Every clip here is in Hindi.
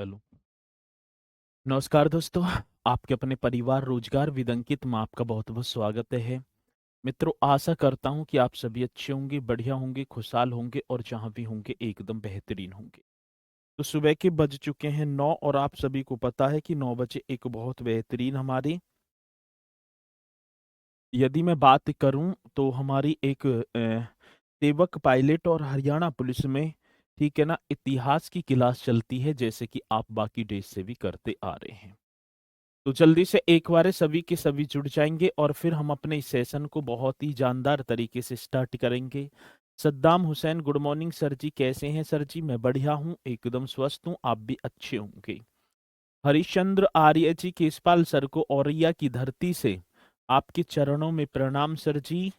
हेलो। नमस्कार दोस्तों, आपके अपने परिवार रोजगार विद अंकित में आपका बहुत बहुत स्वागत है। मित्रों, आशा करता हूं कि आप सभी अच्छे होंगे, बढ़िया होंगे, खुशहाल होंगे और जहां भी होंगे एकदम बेहतरीन होंगे। तो सुबह के बज चुके हैं 9 और आप सभी को पता है कि 9 बजे एक बहुत बेहतरीन हमारी, यदि मैं बात करूं तो हमारी एक सेवक पायलट और हरियाणा पुलिस में, ठीक है ना, इतिहास की क्लास चलती है, जैसे कि आप बाकी देश से भी करते आ रहे हैं। तो जल्दी से एक बार सभी के सभी जुड़ जाएंगे और फिर हम अपने इस सेशन को बहुत ही जानदार तरीके से स्टार्ट करेंगे। Saddam Hussain, good morning sir ji, कैसे हैं सर जी? मैं बढ़िया हूँ, एकदम स्वस्थ हूँ, आप भी अच्छे होंगे। हरिश्चंद्र आर्य जी, केसपाल सर को औरैया की धरती से आपके चरणों में प्रणाम सर जी।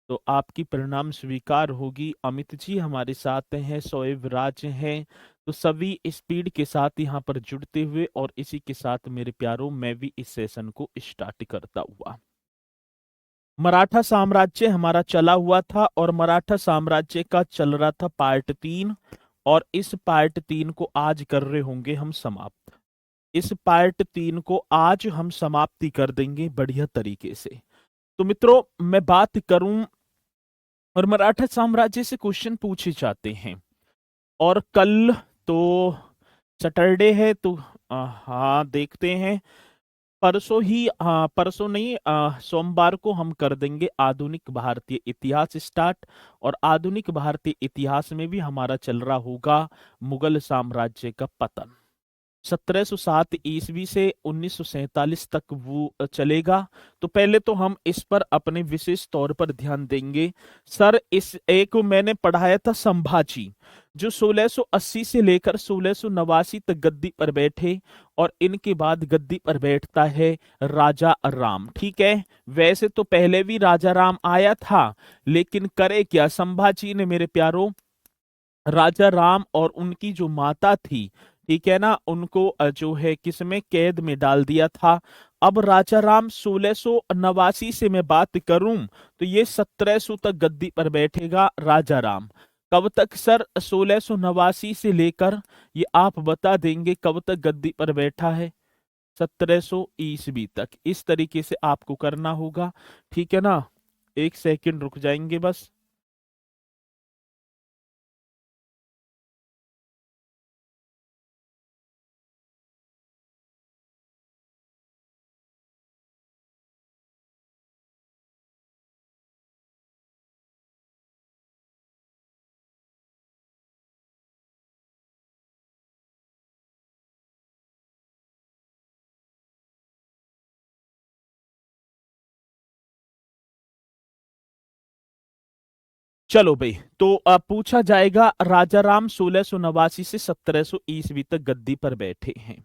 तो आपकी प्रणाम स्वीकार होगी। अमित जी हमारे साथ हैं, शोएब राज हैं। तो सभी स्पीड के साथ यहाँ पर जुड़ते हुए और इसी के साथ मेरे प्यारों, मैं भी इस सेशन को स्टार्ट करता हुआ। मराठा साम्राज्य हमारा चला हुआ था और मराठा साम्राज्य का चल रहा था पार्ट 3, और इस पार्ट 3 को आज कर रहे होंगे हम समाप्त। इस पार्ट 3 को आज हम समाप्ति कर देंगे बढ़िया तरीके से। तो मित्रों, मैं बात करूं, और मराठा साम्राज्य से क्वेश्चन पूछे जाते हैं। और कल तो सैटरडे है, तो हाँ देखते हैं। परसों ही, हाँ परसों नहीं, सोमवार को हम कर देंगे आधुनिक भारतीय इतिहास स्टार्ट। और आधुनिक भारतीय इतिहास में भी हमारा चल रहा होगा मुगल साम्राज्य का पतन। 1707 ईस्वी से 1947 तक वो चलेगा। तो पहले तो हम इस पर अपने विशेष तौर पर ध्यान देंगे। सर, इस एक को मैंने पढ़ाया था संभाजी, जो 1680 से लेकर 1689 तक गद्दी पर बैठे, और इनके बाद गद्दी पर बैठता है राजा राम। ठीक है, वैसे तो पहले भी राजा राम आया था, लेकिन करे क्या संभाजी ने मेरे प्यारों, राजा राम और उनकी जो माता थी, ठीक है ना, उनको जो है किसमें, कैद में डाल दिया था। अब राजा राम 1689 से मैं बात करूं तो ये 1700 तक गद्दी पर बैठेगा राजा राम। कब तक सर? 1689 से लेकर, ये आप बता देंगे कब तक गद्दी पर बैठा है? 1700 ईस्वी तक। इस तरीके से आपको करना होगा, ठीक है ना। एक सेकंड रुक जाएंगे बस। चलो भाई, तो अब पूछा जाएगा, राजा राम 1689 से 1700 ईस्वी तक गद्दी पर बैठे हैं।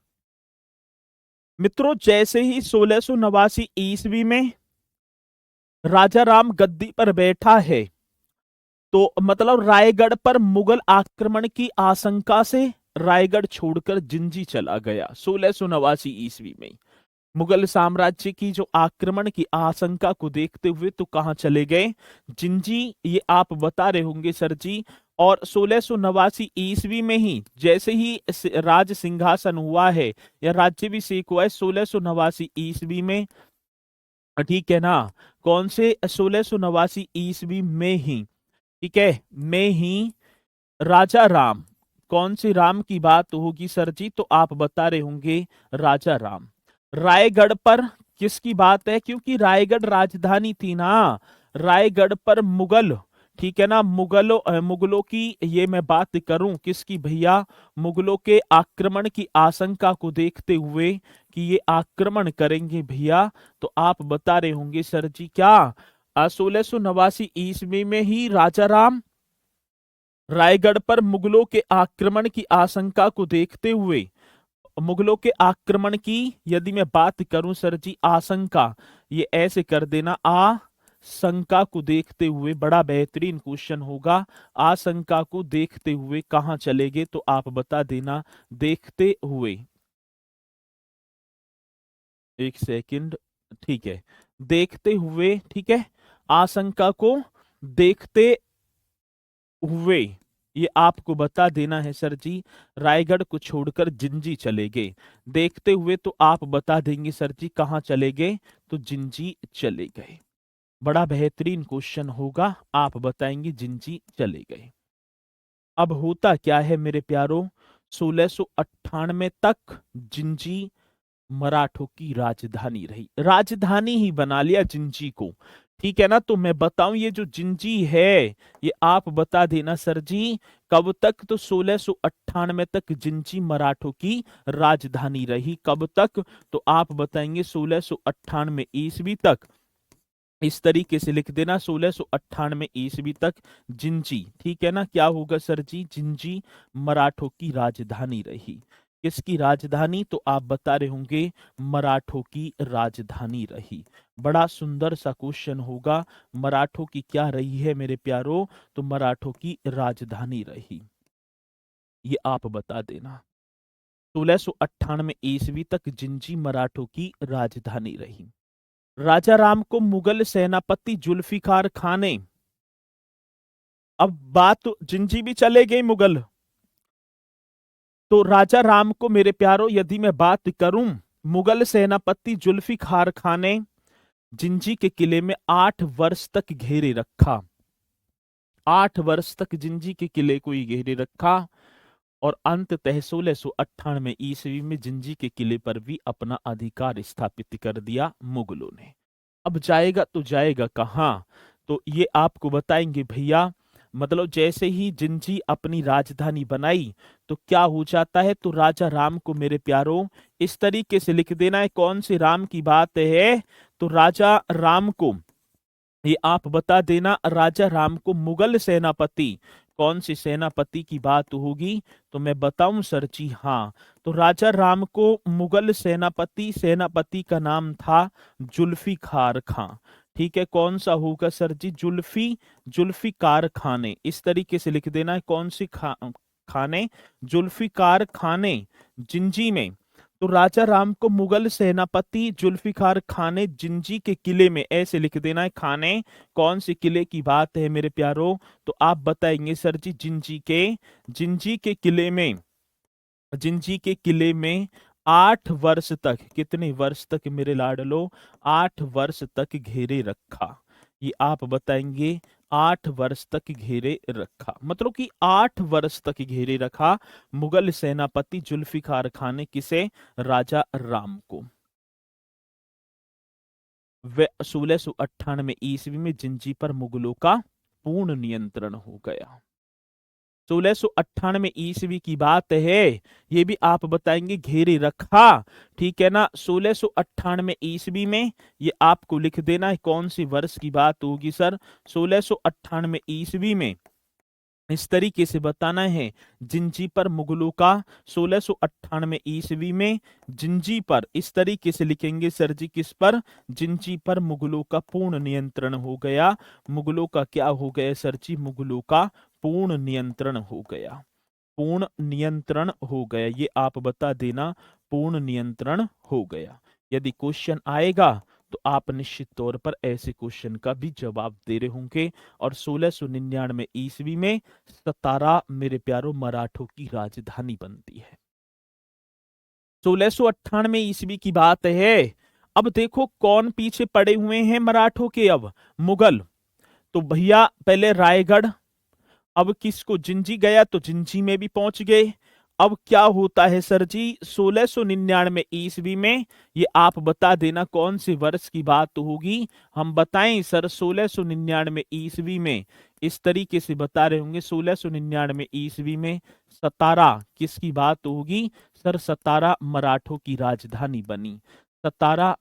मित्रों, जैसे ही 1689 ईस्वी में राजा राम गद्दी पर बैठा है, तो मतलब रायगढ़ पर मुगल आक्रमण की आशंका से रायगढ़ छोड़कर जिंजी चला गया 1689 ईस्वी में। मुगल साम्राज्य की जो आक्रमण की आशंका को देखते हुए तो कहां चले गए? जिंजी। ये आप बता रहे होंगे सर जी। और 1689 ईस्वी में ही, जैसे ही राज सिंहासन हुआ है या राज्याभिषेक हुआ है 1689 ईस्वी में, ठीक है ना, कौन से 1689 ईस्वी में ही, ठीक है, में ही राजा राम, कौन से राम की बात होगी सर जी? तो आप बता रहे होंगे राजा राम। रायगढ़ पर किसकी बात है? क्योंकि रायगढ़ राजधानी थी ना, रायगढ़ पर मुगल, ठीक है ना, मुगलों की, ये मैं बात करूं किसकी भैया, मुगलों के आक्रमण की आशंका को देखते हुए कि ये आक्रमण करेंगे भैया, तो आप बता रहे होंगे सर जी क्या, 1689 ईस्वी में ही राजा राम रायगढ़ पर मुगलों के आक्रमण की आशंका को देखते हुए, मुगलों के आक्रमण की यदि मैं बात करूं सर जी, आशंका, ये ऐसे कर देना, आशंका को देखते हुए, बड़ा बेहतरीन क्वेश्चन होगा। आशंका को देखते हुए कहां चले गए? तो आप बता देना, देखते हुए। एक सेकंड, ठीक है, देखते हुए, ठीक है, आशंका को देखते हुए ये आपको बता देना है सर जी। रायगढ़ को छोड़कर जिंजी चले गए। देखते हुए तो आप बता देंगे सर जी कहाँ चले गए, तो जिंजी चले गए। बड़ा बेहतरीन क्वेश्चन होगा, आप बताएंगे जिंजी चले गए। अब होता क्या है मेरे प्यारों, 1698 तक जिंजी मराठों की राजधानी रही। राजधानी ही बना लिया जिंजी को, ठीक है ना। तो मैं बताऊं ये जो जिंजी है, ये आप बता देना सर जी कब तक, तो 1698 तक जिंजी मराठों की राजधानी रही। कब तक, तो आप बताएंगे 1698 ईस्वी तक। इस तरीके से लिख देना 1698 ईस्वी तक जिंजी, ठीक है ना। क्या होगा सर जी, जिंजी मराठों की राजधानी रही। किसकी राजधानी, तो आप बता रहे होंगे मराठों की राजधानी रही। बड़ा सुंदर सा क्वेश्चन होगा, मराठों की क्या रही है मेरे प्यारों, तो मराठों की राजधानी रही। ये आप बता देना 1698 ईस्वी तक जिंजी मराठों की राजधानी रही। राजा राम को मुगल सेनापति जुल्फिकार खान ने, अब बात तो जिंजी भी चले गए मुगल, तो राजा राम को मेरे प्यारो यदि मैं बात करूं, मुगल सेनापति जुल्फिकार खान ने जिंजी के किले में 8 वर्ष तक घेरे रखा। 8 वर्ष तक जिंजी के किले को ही घेरे रखा, और अंततः 1698 ईस्वी में जिंजी के किले पर भी अपना अधिकार स्थापित कर दिया मुगलों ने। अब जाएगा तो जाएगा कहां, तो ये आपको बताएंगे भैया। मतलब जैसे ही जिंजी अपनी राजधानी बनाई तो क्या हो जाता है, तो राजा राम को मेरे प्यारों इस तरीके से लिख देना है, कौन से राम की बात है, तो राजा राम को, ये आप बता देना राजा राम को मुगल सेनापति, कौन सी सेनापति की बात होगी, तो मैं बताऊं सर जी, हाँ, तो राजा राम को मुगल सेनापति, सेनापति का नाम था जुल्फिकार खां, ठीक है। कौन सा होगा सर जी, जुल्फिकार खाने, इस तरीके से लिख देना है, कौन सी खाने, जुल्फिकार खाने जिंजी में। तो राजा राम को मुगल सेनापति जुल्फिकार खान ने जिंजी के किले में, ऐसे लिख देना है खाने, कौन से किले की बात है मेरे प्यारों, तो आप बताएंगे सर जी जिंजी के किले में, जिंजी के किले में 8 वर्ष तक, कितने वर्ष तक मेरे लाडलो, 8 वर्ष तक घेरे रखा। ये आप बताएंगे 8 वर्ष तक घेरे रखा, मतलब कि 8 वर्ष तक घेरे रखा मुगल सेनापति जुल्फिकार खान ने, किसे, राजा राम को। वे 1698 ईस्वी में जिंजी पर मुगलों का पूर्ण नियंत्रण हो गया। 1698 ईस्वी की बात है, ये भी आप बताएंगे घेरे रखा, ठीक है ना। 1698 ईस्वी में, ये आपको लिख देना है कौन सी वर्ष की बात होगी सर, 1698 ईस्वी में, इस तरीके से बताना है जिंजी पर मुगलों का 1698 ईस्वी में जिंजी पर, इस तरीके से लिखेंगे सर जी, किस पर, जिंजी पर मुगलों का पूर्ण नियंत्रण हो गया। मुगलों का क्या हो गया सर जी, मुगलों का पूर्ण नियंत्रण हो गया, पूर्ण नियंत्रण हो गया। ये आप बता देना, पूर्ण नियंत्रण हो गया। यदि क्वेश्चन आएगा तो आप निश्चित तौर पर ऐसे क्वेश्चन का भी जवाब दे रहे होंगे। और 1699 ईस्वी में सतारा मेरे प्यारों मराठों की राजधानी बनती है। 1698 ईस्वी की बात है। अब देखो कौन पीछे पड़े हुए हैं मराठों के, अब मुगल। तो भैया पहले रायगढ़, अब किसको, जिंजी गया तो जिंजी में भी पहुंच गए। अब क्या होता है सर जी, 1699 ईस्वी में, ये आप बता देना कौन से वर्ष की बात होगी, हम बताएं सर 1699 ईस्वी में, इस तरीके से बता रहे होंगे 1699 ईस्वी में सतारा किसकी बात होगी सर, सतारा मराठों की राजधानी बनी। सतारा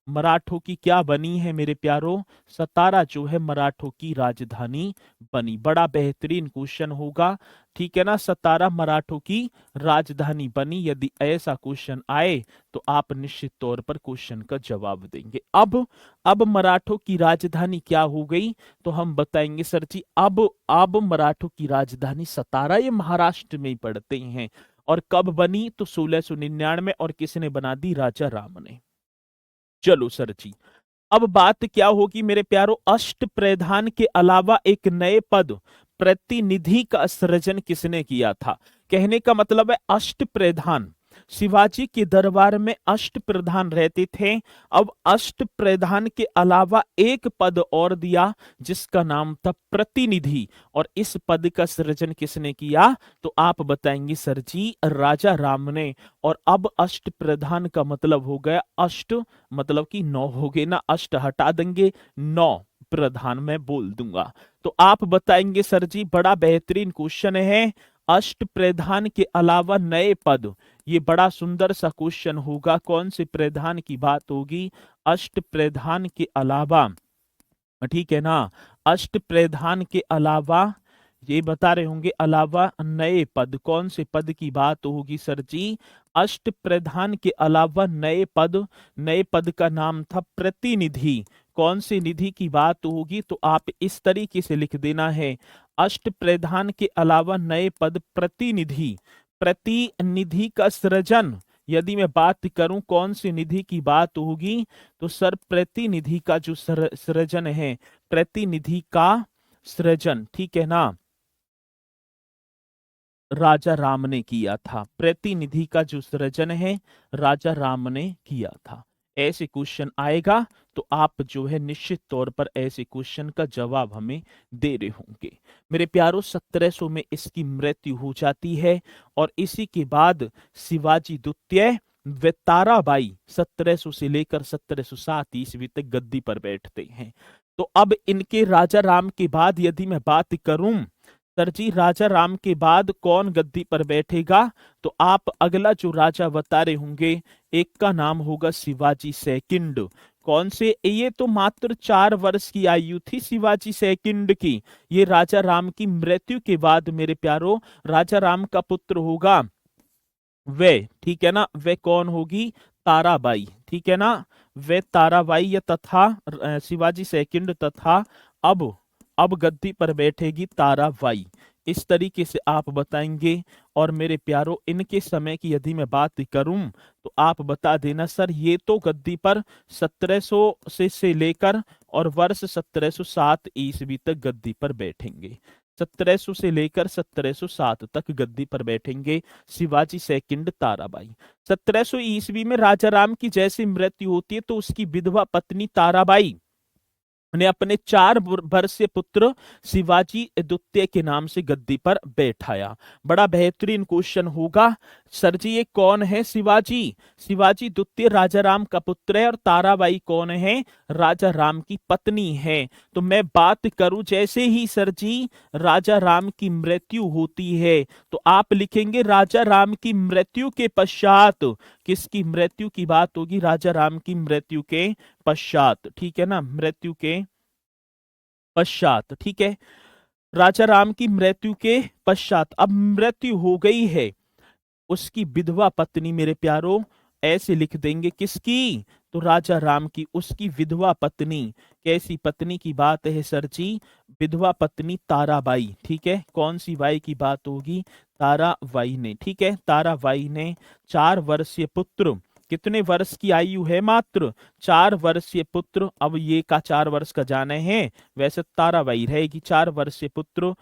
मराठों की क्या बनी है मेरे प्यारों, सतारा जो है मराठों की राजधानी बनी। बड़ा बेहतरीन क्वेश्चन होगा, ठीक है ना। सतारा मराठों की राजधानी बनी, यदि ऐसा क्वेश्चन आए तो आप निश्चित तौर पर क्वेश्चन का जवाब देंगे। अब मराठों की राजधानी क्या हो गई, तो हम बताएंगे सर जी, अब मराठों की राजधानी सतारा, ये महाराष्ट्र में ही पड़ते हैं। और कब बनी, तो 1699, और किसने बना दी, राजा राम ने। चलो सर जी, अब बात क्या होगी मेरे प्यारो, अष्ट प्रधान के अलावा एक नए पद प्रतिनिधि का सृजन किसने किया था? कहने का मतलब है अष्ट प्रधान। शिवाजी के दरबार में अष्ट प्रधान रहते थे। अब अष्ट प्रधान के अलावा एक पद और दिया जिसका नाम था प्रतिनिधि, और इस पद का सृजन किसने किया? तो आप बताएंगे सर जी राजा राम ने। और अब अष्ट प्रधान का मतलब हो गया अष्ट, मतलब कि 9 हो गए ना, अष्ट हटा देंगे 9 प्रधान मैं बोल दूंगा। तो आप बताएंगे सर जी बड़ा बेहतरीन क्वेश्चन है, अष्ट प्रधान के अलावा नए पद, ये बड़ा सुंदर सा क्वेश्चन होगा। कौन से प्रधान की बात होगी? अष्ट प्रधान के अलावा, ठीक है ना, अष्ट प्रधान के अलावा ये बता रहे होंगे अलावा नए पद, कौन से पद की बात होगी सर जी? अष्ट प्रधान के अलावा नए पद, नए पद का नाम था प्रतिनिधि। कौन से निधि की बात होगी? तो आप इस तरीके से लिख देना है, अष्ट प्रधान के अलावा नए पद प्रतिनिधि। प्रतिनिधि का सृजन यदि मैं बात करूं कौन सी निधि की बात होगी, तो सर प्रतिनिधि का जो सृजन है, प्रतिनिधि का सृजन, ठीक है ना, राजा राम ने किया था। प्रतिनिधि का जो सृजन है राजा राम ने किया था। ऐसे क्वेश्चन आएगा तो आप जो है निश्चित तौर पर ऐसे क्वेश्चन का जवाब हमें दे रहे होंगे। मेरे प्यारों 1700 में इसकी मृत्यु हो जाती है और इसी के बाद शिवाजी द्वितीय व ताराबाई 1700 से लेकर 1707 ईस्वी तक गद्दी पर बैठते हैं। तो अब इनके राजा राम के बाद यदि मैं बात करूं सर जी राजा राम के बाद कौन गद्दी पर बैठेगा, तो आप अगला जो राजा बता रहे होंगे एक का नाम होगा शिवाजी सेकंड। कौन से? ये तो मात्र 4 वर्ष की आयु थी शिवाजी सेकंड की। ये राजा राम की मृत्यु के बाद मेरे प्यारो राजा राम का पुत्र होगा वे, ठीक है ना, वे कौन होगी? ताराबाई, ठीक है ना, वे ताराबाई या तथा शिवाजी सेकंड तथा अब गद्दी पर बैठेगी ताराबाई। इस तरीके से आप बताएंगे। और मेरे प्यारो इनके समय की यदि मैं बात करूं तो आप बता देना सर ये तो गद्दी पर 1700 से लेकर और वर्ष 1707 ईस्वी तक गद्दी पर बैठेंगे। 1700 से लेकर 1707 तक गद्दी पर बैठेंगे शिवाजी सेकंड ताराबाई। 1700 ईस्वी में राजा राम की जैसी मृत्यु होती है तो उसकी विधवा पत्नी ताराबाई ने अपने 4 वर्षीय पुत्र शिवाजी द्वितीय के नाम से गद्दी पर बैठाया। बड़ा बेहतरीन क्वेश्चन होगा सर जी ये कौन है? शिवाजी, शिवाजी द्वितीय राजा राम का पुत्र है और ताराबाई कौन है? राजा राम की पत्नी है। तो मैं बात करूं जैसे ही सर जी राजा राम की मृत्यु होती है तो आप लिखेंगे राजा राम की मृत्यु के पश्चात, किसकी मृत्यु की बात होगी? राजा राम की मृत्यु के पश्चात, ठीक है ना, मृत्यु के पश्चात, ठीक है, राजा राम की मृत्यु के पश्चात। अब मृत्यु हो गई है उसकी विधवा पत्नी मेरे प्यारो, ऐसे लिख देंगे किसकी? तो राजा राम की, उसकी विधवा पत्नी। कैसी पत्नी की बात है सर जी? विधवा पत्नी ताराबाई, ठीक है। कौन सी बाई की बात होगी? ताराबाई ने, ठीक है, ताराबाई ने 4 वर्षीय पुत्र, कितने वर्ष की आयु है? मात्र 4 वर्षीय पुत्र। अब ये का 4 वर्ष का जाने हैं, वैसे ताराबाई रहेगी। 4 वर्षीय पुत्र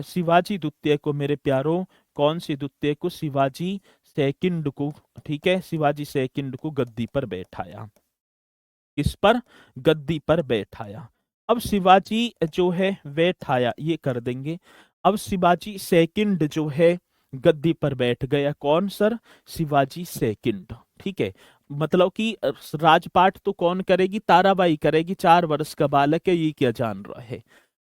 शिवाजी द्वितीय को मेरे प्यारो, कौन सी द्वितीय को? शिवाजी सेकंड को, ठीक है, शिवाजी सेकंड को गद्दी पर बैठाया। किस पर? गद्दी पर बैठाया। अब शिवाजी जो है बैठाया ये कर देंगे। अब शिवाजी सेकंड जो है गद्दी पर बैठ गया। कौन सर? शिवाजी सेकंड, ठीक है। मतलब कि राजपाट तो कौन करेगी? ताराबाई करेगी। 4 वर्ष का बालक है, ये क्या जान रहा है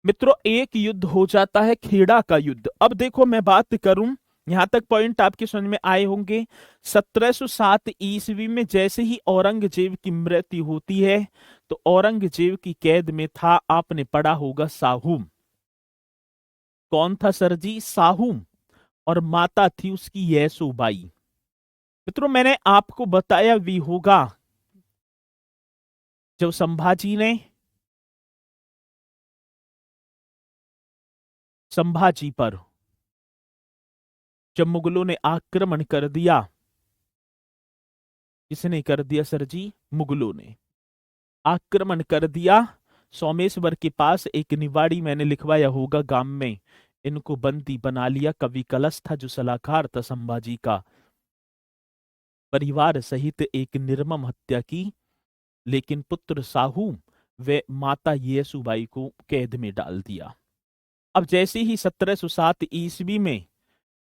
मित्रों। एक युद्ध हो जाता है, खेड़ा का युद्ध। अब देखो मैं बात करूं, यहां तक पॉइंट आपके समझ में आए होंगे। 1707 ईस्वी में जैसे ही औरंगजेब की मृत्यु होती है तो औरंगजेब की कैद में था, आपने पढ़ा होगा, साहूम। कौन था सर जी? साहूम। और माता थी उसकी येसुबाई। मित्रों मैंने आपको बताया भी होगा जब संभाजी पर जब मुगलों ने आक्रमण कर दिया, किसने कर दिया सर जी? मुगलों ने आक्रमण कर दिया। सोमेश्वर के पास एक निवाड़ी मैंने लिखवाया होगा गांव में, इनको बंदी बना लिया। कवि कलश था जो सलाहकार था संभाजी का, परिवार सहित एक निर्मम हत्या की, लेकिन पुत्र साहू व माता येसुबाई को कैद में डाल दिया। अब जैसे ही 1707 ईस्वी में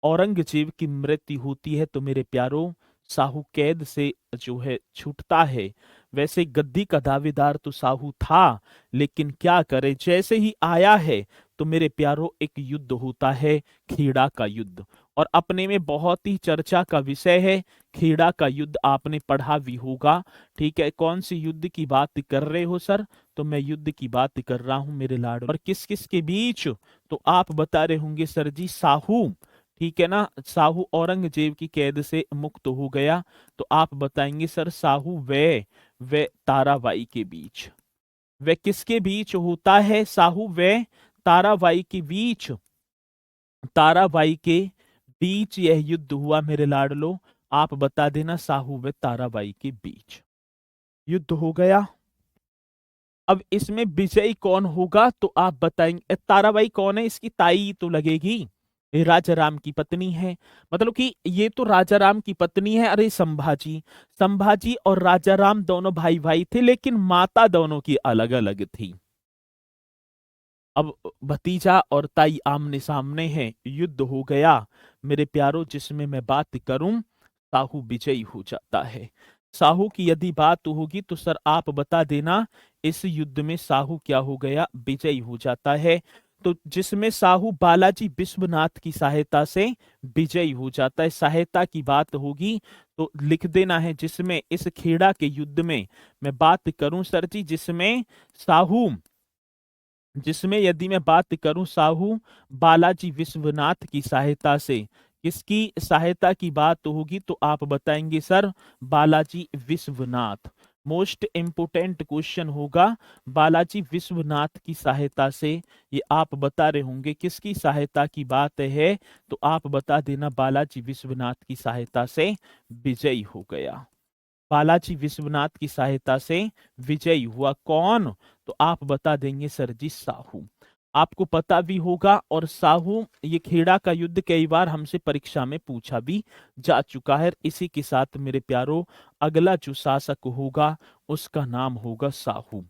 औरंगजेब की मृत्यु होती है तो मेरे प्यारों, साहू कैद से जो है छूटता है। वैसे गद्दी का दावेदार तो साहू था, लेकिन क्या करे, जैसे ही आया है तो मेरे प्यारों एक युद्ध होता है, खेड़ा का युद्ध। और अपने में बहुत ही चर्चा का विषय है खेड़ा का युद्ध, आपने पढ़ा भी होगा। ठीक है, कौन सी युद्ध की बात कर रहे हो सर? तो मैं युद्ध की बात कर रहा हूं मेरे लाडो। और किस किस के बीच? तो आप बता रहे होंगे सर जी साहू, ठीक है ना, साहू औरंगजेब की कैद से मुक्त हो गया। तो आप बताएंगे सर साहू वे ताराबाई के बीच। वे किसके बीच होता है? साहू वे ताराबाई के बीच। ताराबाई के बीच यह युद्ध हुआ मेरे लाडलो। आप बता देना, साहू व ताराबाई के बीच युद्ध हो गया। अब इसमें विजयी कौन होगा? तो आप बताएंगे। ताराबाई कौन है? इसकी ताई तो लगेगी, ये राजा राम की पत्नी है। मतलब कि ये तो राजा राम की पत्नी है। अरे संभाजी, संभाजी और राजा राम दोनों भाई भाई थे, लेकिन माता दोनों की अलग अलग थी। अब भतीजा और ताई आमने सामने हैं, युद्ध हो गया मेरे प्यारों, जिसमें मैं बात करूं साहू विजयी हो जाता है। साहू की यदि बात होगी तो सर आप बता देना, इस युद्ध में साहू क्या हो गया? विजयी हो जाता है। तो जिसमें साहू बालाजी विश्वनाथ की सहायता से विजयी हो जाता है। सहायता की बात होगी तो लिख देना है, जिसमें इस खेड़ा के युद्ध में मैं बात करूं सर जी, जिसमें यदि मैं बात करूं साहू बालाजी विश्वनाथ की सहायता से, किसकी सहायता की बात होगी? तो आप बताएंगे sir Balaji Vishwanath. Most important question होगा, बालाजी विश्वनाथ की सहायता से। ये आप बता रहे होंगे किसकी सहायता की बात है? तो आप बता देना बालाजी विश्वनाथ की सहायता से विजयी हो गया। बालाजी विश्वनाथ की सहायता से विजयी हुआ कौन? तो आप बता देंगे सर जी साहू। आपको पता भी होगा, और साहू ये खेड़ा का युद्ध कई बार हमसे परीक्षा में पूछा भी जा चुका है। इसी के साथ मेरे प्यारों अगला जो शासक होगा उसका नाम होगा साहू।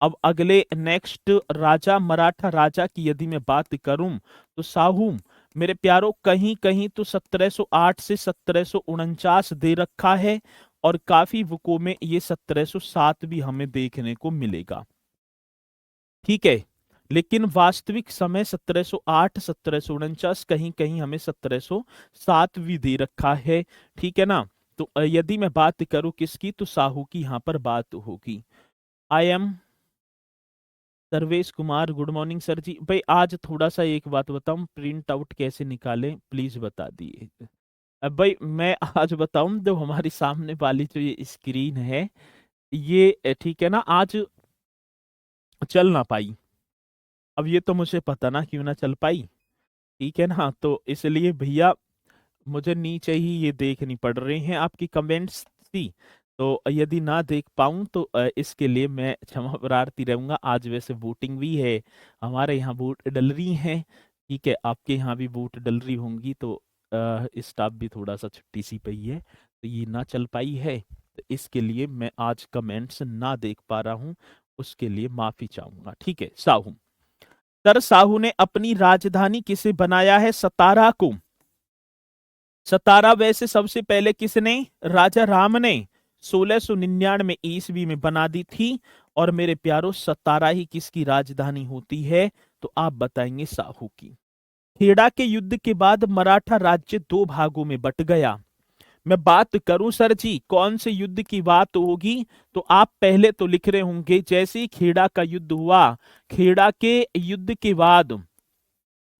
अब अगले नेक्स्ट राजा, मराठा राजा की यदि मैं बात करूं तो साहू मेरे प्यारों कहीं कहीं तो 1708 से 1749 दे रखा है, और काफी बुकों में ये 1707 भी हमें देखने को मिलेगा। ठीक है, लेकिन वास्तविक समय 1708 1749, कहीं कहीं हमें 1707 भी दे रखा है। ठीक है ना। तो यदि मैं बात करूं किसकी, तो साहू की यहां पर बात होगी। I am Sarvesh Kumar, good morning sir ji. भाई आज थोड़ा सा एक बात बताऊं, प्रिंट आउट कैसे निकालें प्लीज बता दिए। अब भाई मैं आज बताऊं, जो हमारी सामने वाली जो ये स्क्रीन है, ये ठीक है ना, आज चल ना पाई। अब ये तो मुझे पता ना क्यों ना चल पाई, ठीक है ना। तो इसलिए भैया मुझे नीचे ही ये देखनी पड़ रही हैं आपकी कमेंट्स थी। तो यदि ना देख पाऊं तो इसके लिए मैं क्षमा प्रार्थी रहूंगा। आज वैसे वोटिंग भी है, हमारे यहाँ वोट डल रही हैं। ठीक है, आपके यहाँ भी वोट डल रही होंगी, तो स्टाफ भी थोड़ा सा छुट्टी सी पई है, तो ये ना चल पाई है। तो इसके लिए मैं आज कमेंट्स ना देख पा रहा हूँ, उसके लिए माफी चाहूंगा। ठीक है, साहू सर, साहू ने अपनी राजधानी किसे बनाया है? सतारा को। सतारा वैसे सबसे पहले किसने? राजा राम ने 1699 ईस्वी में बना दी थी। और मेरे प्यारों सतारा ही किसकी राजधानी होती है? तो आप बताएंगे साहू की। खेड़ा के युद्ध के बाद मराठा राज्य दो भागों में बट गया। मैं बात करूं सर जी कौन से युद्ध की बात होगी, तो आप पहले तो लिख रहे होंगे जैसे ही खेड़ा का युद्ध हुआ, खेड़ा के युद्ध के बाद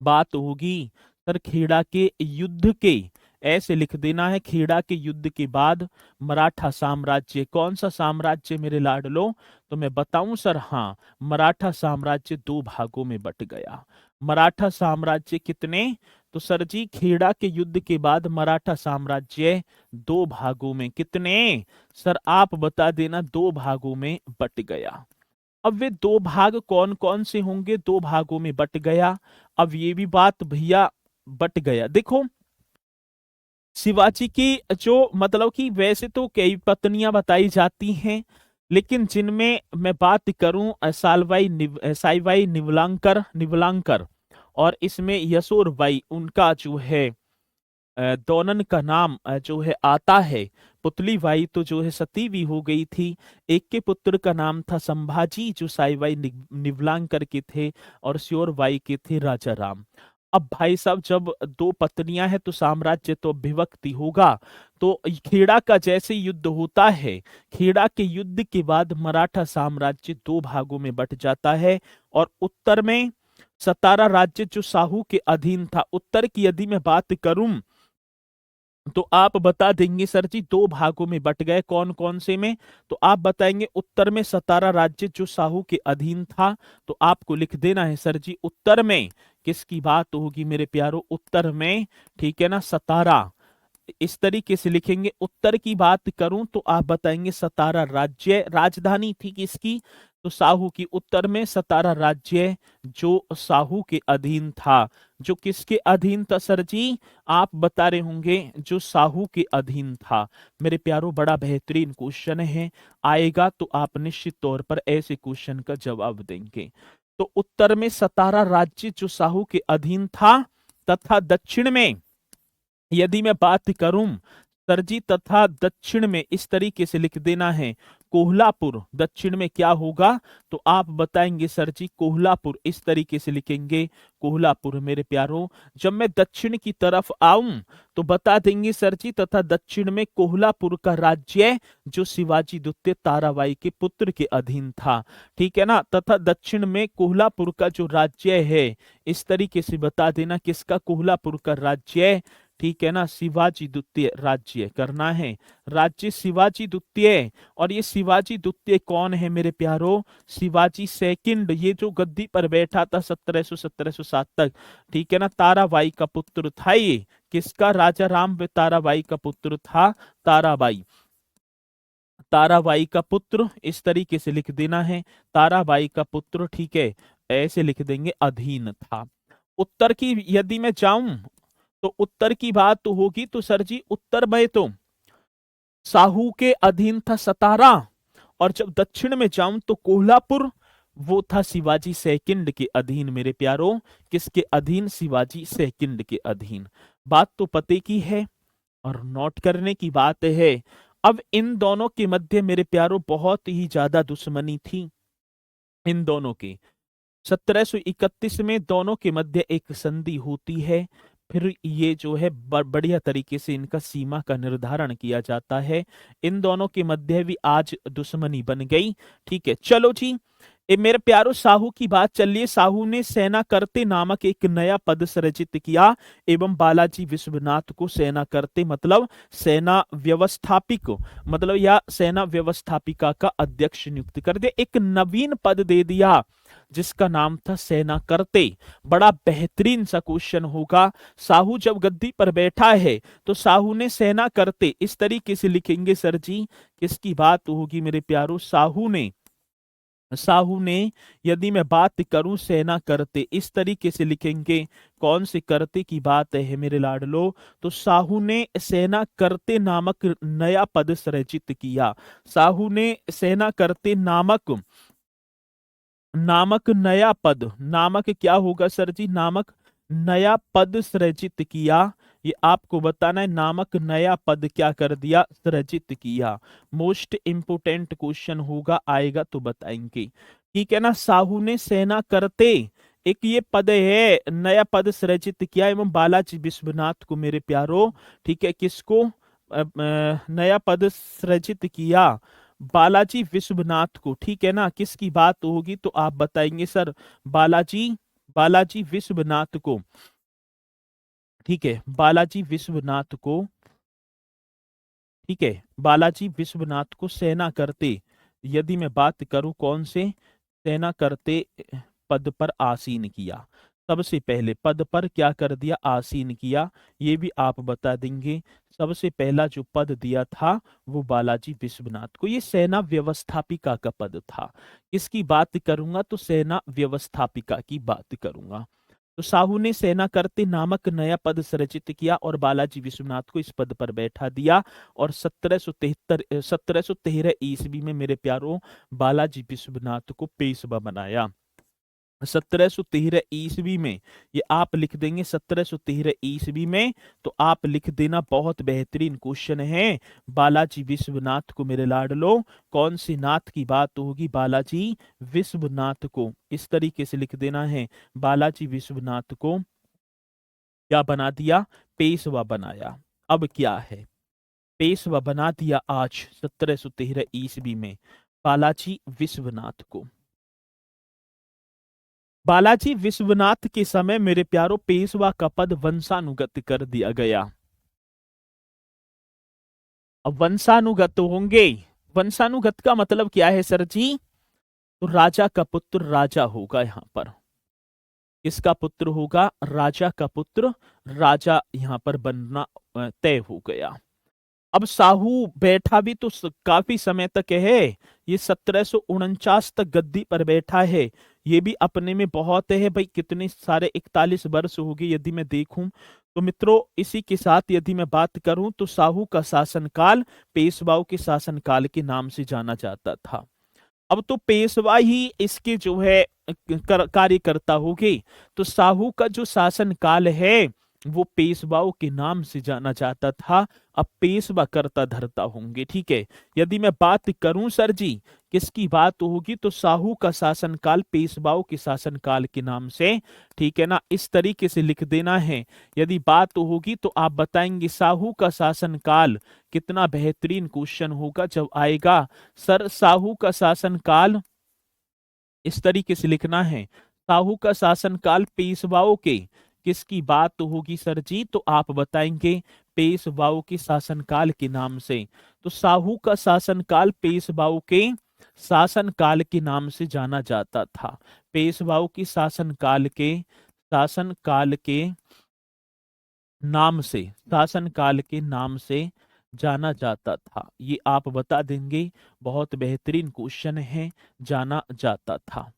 बात होगी सर खेड़ा के युद्ध के, ऐसे लिख देना है, खेड़ा के युद्ध के बाद मराठा साम्राज्य। कौन सा साम्राज्य मेरे लाडलो? तो मैं बताऊं सर, हाँ, मराठा साम्राज्य दो भागों में बट गया। मराठा साम्राज्य कितने? तो सर जी खेड़ा के युद्ध के बाद मराठा साम्राज्य दो भागों में, कितने? सर आप बता देना, दो भागों में बट गया। अब वे दो भाग कौन कौन से होंगे, दो भागों में बट गया। अब ये भी बात भैया बट गया। देखो शिवाजी की जो मतलब कि वैसे तो कई पत्नियां बताई जाती हैं, लेकिन जिनमें मैं बात करूं साईबाई निवलांकर और इसमें यशोरबाई, उनका जो है दोनों का नाम जो है आता है। पुतली बाई तो जो है सती भी हो गई थी। एक के पुत्र का नाम था संभाजी, जो साईबाई निवलांकर के थे, और श्योरबाई के थे राजा राम। अब भाई साहब जब दो पत्नियां हैं तो साम्राज्य तो विभक्ति होगा। तो खेड़ा का जैसे युद्ध होता है, खेड़ा के युद्ध के बाद मराठा साम्राज्य दो भागों में बट जाता है। और उत्तर में सतारा राज्य जो साहू के अधीन था, उत्तर की यदि मैं बात करूं तो आप बता देंगे सर जी दो भागों में बट गए, कौन कौन से में। तो आप बताएंगे उत्तर में सतारा राज्य जो साहू के अधीन था। तो आपको लिख देना है सर जी उत्तर में किसकी बात होगी मेरे प्यारो, उत्तर में, ठीक है ना, सतारा। इस तरीके से लिखेंगे। उत्तर की बात करूं तो आप बताएंगे सतारा राज्य राजधानी थी किसकी, तो साहू की। उत्तर में सतारा राज्य जो साहू के अधीन था। जो किसके अधीन था सर जी, आप बता रहे होंगे जो साहू के अधीन था। मेरे प्यारो बड़ा बेहतरीन क्वेश्चन है, आएगा तो आप निश्चित तौर पर ऐसे क्वेश्चन का जवाब देंगे। तो उत्तर में सतारा राज्य जो साहू के अधीन था, तथा दक्षिण में यदि मैं बात करूं सर जी, तथा दक्षिण में इस तरीके से लिख देना है कोल्हापुर। दक्षिण में क्या होगा, तो आप बताएंगे सर जी कोल्हापुर, इस तरीके से लिखेंगे कोल्हापुर। मेरे प्यारों जब मैं दक्षिण की तरफ आऊं तो बता देंगे सर जी तथा दक्षिण में कोल्हापुर का राज्य जो शिवाजी द्वितीय ताराबाई के पुत्र के अधीन था, ठीक है ना। तथा दक्षिण में कोल्हापुर का जो राज्य है, इस तरीके से बता देना किसका, कोल्हापुर का राज्य, ठीक है ना, शिवाजी द्वितीय राज्य करना है, राज्य शिवाजी द्वितीय। और ये शिवाजी द्वितीय कौन है मेरे प्यारो, शिवाजी सेकंड, ये जो गद्दी पर बैठा था 1700-1707 तक, ठीक है ना, ताराबाई का पुत्र था ये। किसका, राजा राम ताराबाई का पुत्र था, ताराबाई, ताराबाई का पुत्र, इस तरीके से लिख देना है ताराबाई का पुत्र, ठीक है, ऐसे लिख देंगे, अधीन था। उत्तर की यदि मैं जाऊं तो उत्तर की बात तो होगी, तो सर जी उत्तर में तो साहू के अधीन था सतारा। और जब दक्षिण में जाऊं तो कोल्हापुर, वो था शिवाजी सेकंड के अधीन। मेरे प्यारो किसके अधीन, शिवाजी सेकंड के अधीन। बात तो पते की है और नोट करने की बात है। अब इन दोनों के मध्य मेरे प्यारो बहुत ही ज्यादा दुश्मनी थी इन दोनों की। 1731 में दोनों के मध्य एक संधि होती है। फिर ये जो है बढ़िया तरीके से इनका सीमा का निर्धारण किया जाता है। इन दोनों के मध्य भी आज दुश्मनी बन गई, ठीक है। चलो जी, मेरे प्यारो साहू की बात चल रही है। साहू ने सेना करते नामक एक नया पद सृजित किया एवं बालाजी विश्वनाथ को सेना करते मतलब सेना व्यवस्थापिक मतलब या सेना व्यवस्थापिका का अध्यक्ष नियुक्त कर दिया। एक नवीन पद दे दिया जिसका नाम था सेना करते। बड़ा बेहतरीन सा क्वेश्चन होगा। साहू जब गद्दी पर बैठा है तो साहू ने सेना करते, इस तरीके से लिखेंगे सर जी, किसकी बात होगी मेरे प्यारो, साहू ने यदि मैं बात करूं सेना करते, इस तरीके से लिखेंगे। कौन से करते की बात है मेरे लाडलो, तो साहू ने सेना करते नामक नया पद सृजित किया। साहू ने सेना करते नामक नया पद, नामक क्या होगा सर जी, नामक नया पद सृजित किया। ये आपको बताना है, नामक नया पद क्या कर दिया, सृजित किया। मोस्ट इंपोर्टेंट क्वेश्चन होगा, आएगा तो बताएंगे, ठीक है ना। साहू ने सेना करते एक ये पद है, नया पद सृजित किया एवं बालाजी विश्वनाथ को मेरे प्यारो, ठीक है, किसको नया पद सृजित किया, बालाजी विश्वनाथ को, ठीक है ना। किसकी बात होगी तो आप बताएंगे सर, बालाजी विश्वनाथ को, ठीक है, बालाजी विश्वनाथ को, ठीक है, बालाजी विश्वनाथ को सेना करते यदि मैं बात करूं कौन से सेना करते पद पर आसीन किया। सबसे पहले पद पर क्या कर दिया, आसीन किया, ये भी आप बता देंगे। सबसे पहला जो पद दिया था वो बालाजी विश्वनाथ को, ये सेना व्यवस्थापिका का पद था। किसकी बात करूंगा, तो सेना व्यवस्थापिका की बात करूंगा। तो साहू ने सेना करते नामक नया पद सृजित किया और बालाजी विश्वनाथ को इस पद पर बैठा दिया। और 1713 ईस्वी में मेरे प्यारों बालाजी विश्वनाथ को पेशवा बनाया। 1713 ईस्वी में, ये आप लिख देंगे 1713 ईस्वी में। तो आप लिख देना, बहुत बेहतरीन क्वेश्चन है। बालाजी विश्वनाथ को मेरे लाडलो, कौन से नाथ की बात होगी, बालाजी विश्वनाथ को, इस तरीके से लिख देना है। बालाजी विश्वनाथ को क्या बना दिया, पेशवा बनाया। अब क्या है, पेशवा बना दिया आज 1713 ईस्वी में बालाजी विश्वनाथ को। बालाजी विश्वनाथ के समय मेरे प्यारों पेशवा का पद वंशानुगत कर दिया गया। अब वंशानुगत होंगे, वंशानुगत का मतलब क्या है सर जी, तो राजा का पुत्र राजा होगा। यहां पर किसका पुत्र होगा, राजा का पुत्र राजा यहां पर बनना तय हो गया। अब साहू बैठा भी तो काफी समय तक है, ये 1749 तक गद्दी पर बैठा है। ये भी अपने में बहुत है भाई, कितने सारे 41 वर्ष हो गए यदि मैं देखूं तो मित्रों। इसी के साथ यदि मैं बात करूं तो साहू का शासनकाल पेशवाओं के शासनकाल के नाम से जाना जाता था। अब तो पेशवा ही इसके जो है कार्यकर्ता होंगे। तो साहू का जो शासनकाल है वो पेशवाओं के नाम से जाना जाता था। अब पेशवा करता धरता होंगे, ठीक है। यदि मैं बात करूं सर जी किसकी बात होगी, तो साहू का शासनकाल पेशवाओं के शासनकाल के नाम से, ठीक है ना, इस तरीके से लिख देना है। यदि बात होगी तो आप बताएंगे साहू का शासनकाल, कितना बेहतरीन क्वेश्चन होगा जब आएगा। सर साहू का शासनकाल, इस तरीके से लिखना है, साहू का शासनकाल पेशवाओं के किसकी बात होगी सर जी, तो आप बताएंगे पेशवाओं के शासनकाल के नाम से। तो साहू का शासनकाल पेशवाओं के शासनकाल के नाम से जाना जाता था। पेशवाओं के शासनकाल के नाम से, शासनकाल के नाम से जाना जाता था। ये आप बता देंगे, बहुत बेहतरीन क्वेश्चन है, जाना जाता था।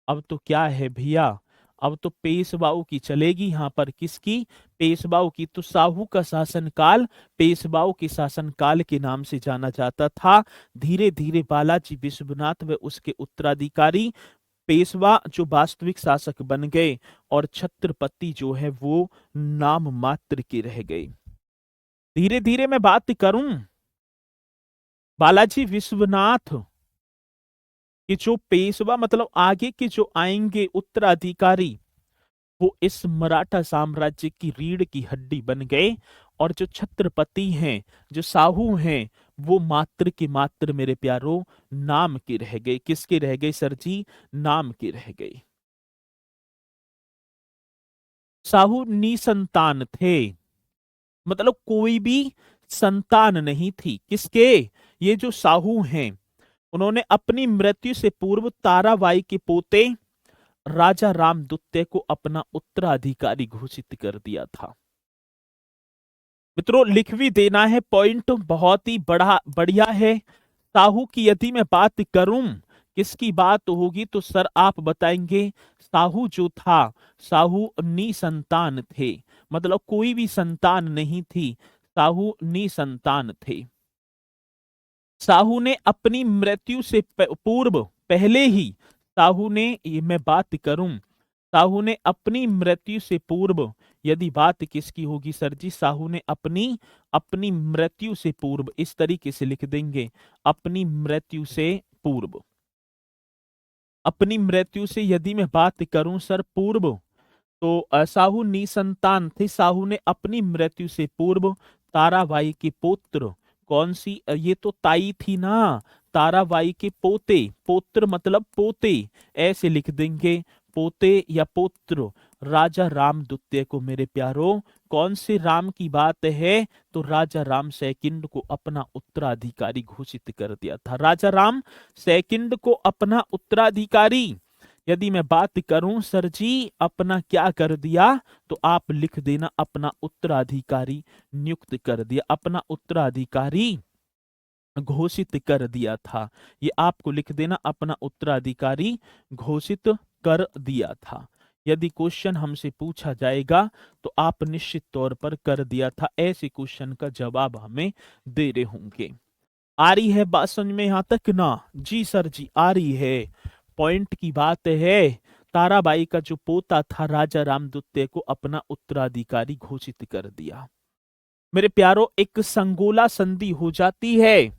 अब तो क्या है भैया, अब तो पेशवाओं की चलेगी यहां पर, किसकी, पेशवाओं की। तो साहू का शासनकाल पेशवाओं के शासनकाल के नाम से जाना जाता था। धीरे धीरे बालाजी विश्वनाथ व उसके उत्तराधिकारी पेशवा जो वास्तविक शासक बन गए और छत्रपति जो है वो नाम मात्र के रह गए। धीरे धीरे मैं बात करूं, बालाजी विश्वनाथ कि जो पेशवा मतलब आगे के जो आएंगे उत्तराधिकारी, वो इस मराठा साम्राज्य की रीढ़ की हड्डी बन गए। और जो छत्रपति हैं, जो साहू हैं, वो मात्र के मात्र मेरे प्यारों नाम के रह गए। किसके रह गए सर जी, नाम के रह गए। साहू निसंतान थे, मतलब कोई भी संतान नहीं थी। किसके, ये जो साहू हैं उन्होंने अपनी मृत्यु से पूर्व ताराबाई के पोते राजा रामदुत्ते को अपना उत्तराधिकारी घोषित कर दिया था। मित्रों लिख भी देना है, पॉइंट बहुत ही बड़ा बढ़िया है। साहू की यदि मैं बात करूं किसकी बात होगी, तो सर आप बताएंगे साहू जो था, साहू निसंतान थे, मतलब कोई भी संतान नहीं थी, साहू निसंतान थे। साहू ने अपनी मृत्यु से पूर्व, पहले ही साहू ने, ये मैं बात करूं, साहू ने अपनी मृत्यु से पूर्व, यदि बात किसकी होगी सर जी, साहू ने अपनी अपनी मृत्यु से पूर्व, इस तरीके से लिख देंगे, अपनी मृत्यु से पूर्व। अपनी मृत्यु से यदि मैं बात करूं सर पूर्व, तो साहू निसंतान थे। साहू ने अपनी मृत्यु से पूर्व ताराबाई के पुत्र, कौन सी, ये तो ताई थी ना, ताराबाई के पोते, पुत्र मतलब पोते, ऐसे लिख देंगे, पोते या पुत्र राजा रामदुत्ते को मेरे प्यारों, कौन से राम की बात है, तो राजा राम सेकंड को अपना उत्तराधिकारी घोषित कर दिया था। राजा राम सेकंड को अपना उत्तराधिकारी यदि मैं बात करूं सर जी अपना क्या कर दिया, तो आप लिख देना अपना उत्तराधिकारी नियुक्त कर दिया, अपना उत्तराधिकारी घोषित कर दिया था। ये आपको लिख देना, अपना उत्तराधिकारी घोषित कर दिया था। यदि क्वेश्चन हमसे पूछा जाएगा तो आप निश्चित तौर पर कर दिया था ऐसे क्वेश्चन का जवाब हमें दे रहे होंगे। आ रही है बात समझ में यहां तक ना? जी सर जी आ रही है। पॉइंट की बात है, ताराबाई का जो पोता था राजा रामदुत्ते को अपना उत्तराधिकारी घोषित कर दिया। मेरे प्यारो एक संगोला संधि हो जाती है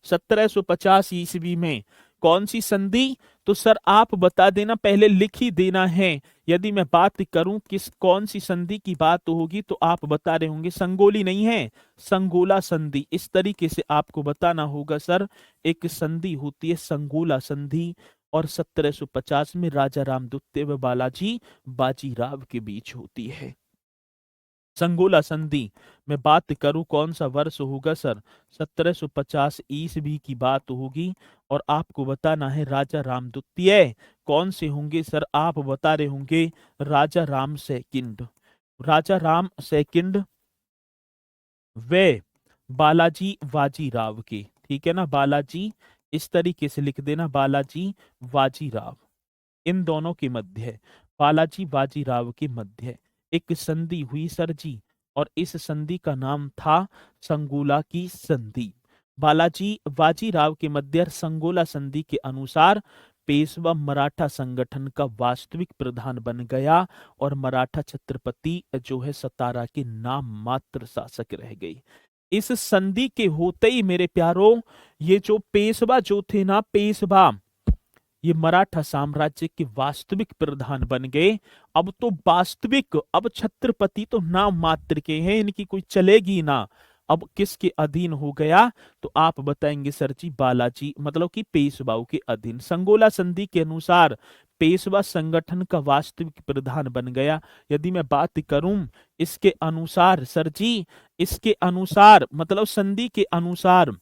1750 ईस्वी में। कौन सी संधि? तो सर आप बता देना, पहले लिख ही देना है। यदि मैं बात करूं किस कौन सी संधि की बात होगी तो आप बता रहे होंगे संगोली नहीं है, संगोला संधि। इस तरीके से आपको बताना होगा सर, एक संधि होती है संगोला संधि, और 1750 में राजा रामदुत्ते व बालाजी बाजीराव के बीच होती है संगोला संधि। मैं बात करूं कौन सा वर्ष होगा सर, 1750 ईस्वी की बात होगी। और आपको बताना है राजा रामदुत्तीय कौन से होंगे सर, आप बता रहे होंगे राजा राम सेकंड, राजा राम सेकंड वे बालाजी बाजीराव के, ठीक है ना, बालाजी इस तरीके से लिख देना, बालाजी बाजीराव, इन दोनों के मध्य, बालाजी बाजीराव के मध्य एक संधि हुई सर जी, और इस संधि का नाम था संगोला की संधि। बालाजी बाजीराव के मध्य संगोला संधि के अनुसार पेशवा मराठा संगठन का वास्तविक प्रधान बन गया, और मराठा छत्रपति जो है सतारा के नाम मात्र शासक रह गई। इस संधि के होते ही मेरे प्यारो, ये जो पेशवा जो थे ना, पेशवा ये मराठा साम्राज्य के वास्तविक प्रधान बन गए। अब तो वास्तविक, अब छत्रपति तो नाम मात्र के हैं, इनकी कोई चलेगी ना। अब किसके अधीन हो गया, तो आप बताएंगे सर जी बालाजी, मतलब कि पेशवाओं के अधीन। संगोला संधि के अनुसार पेशवा संगठन का वास्तविक प्रधान बन गया। यदि मैं बात करूं इसके अनुसार सर जी, इसके अनुसार मतलब संधि के अनुसार,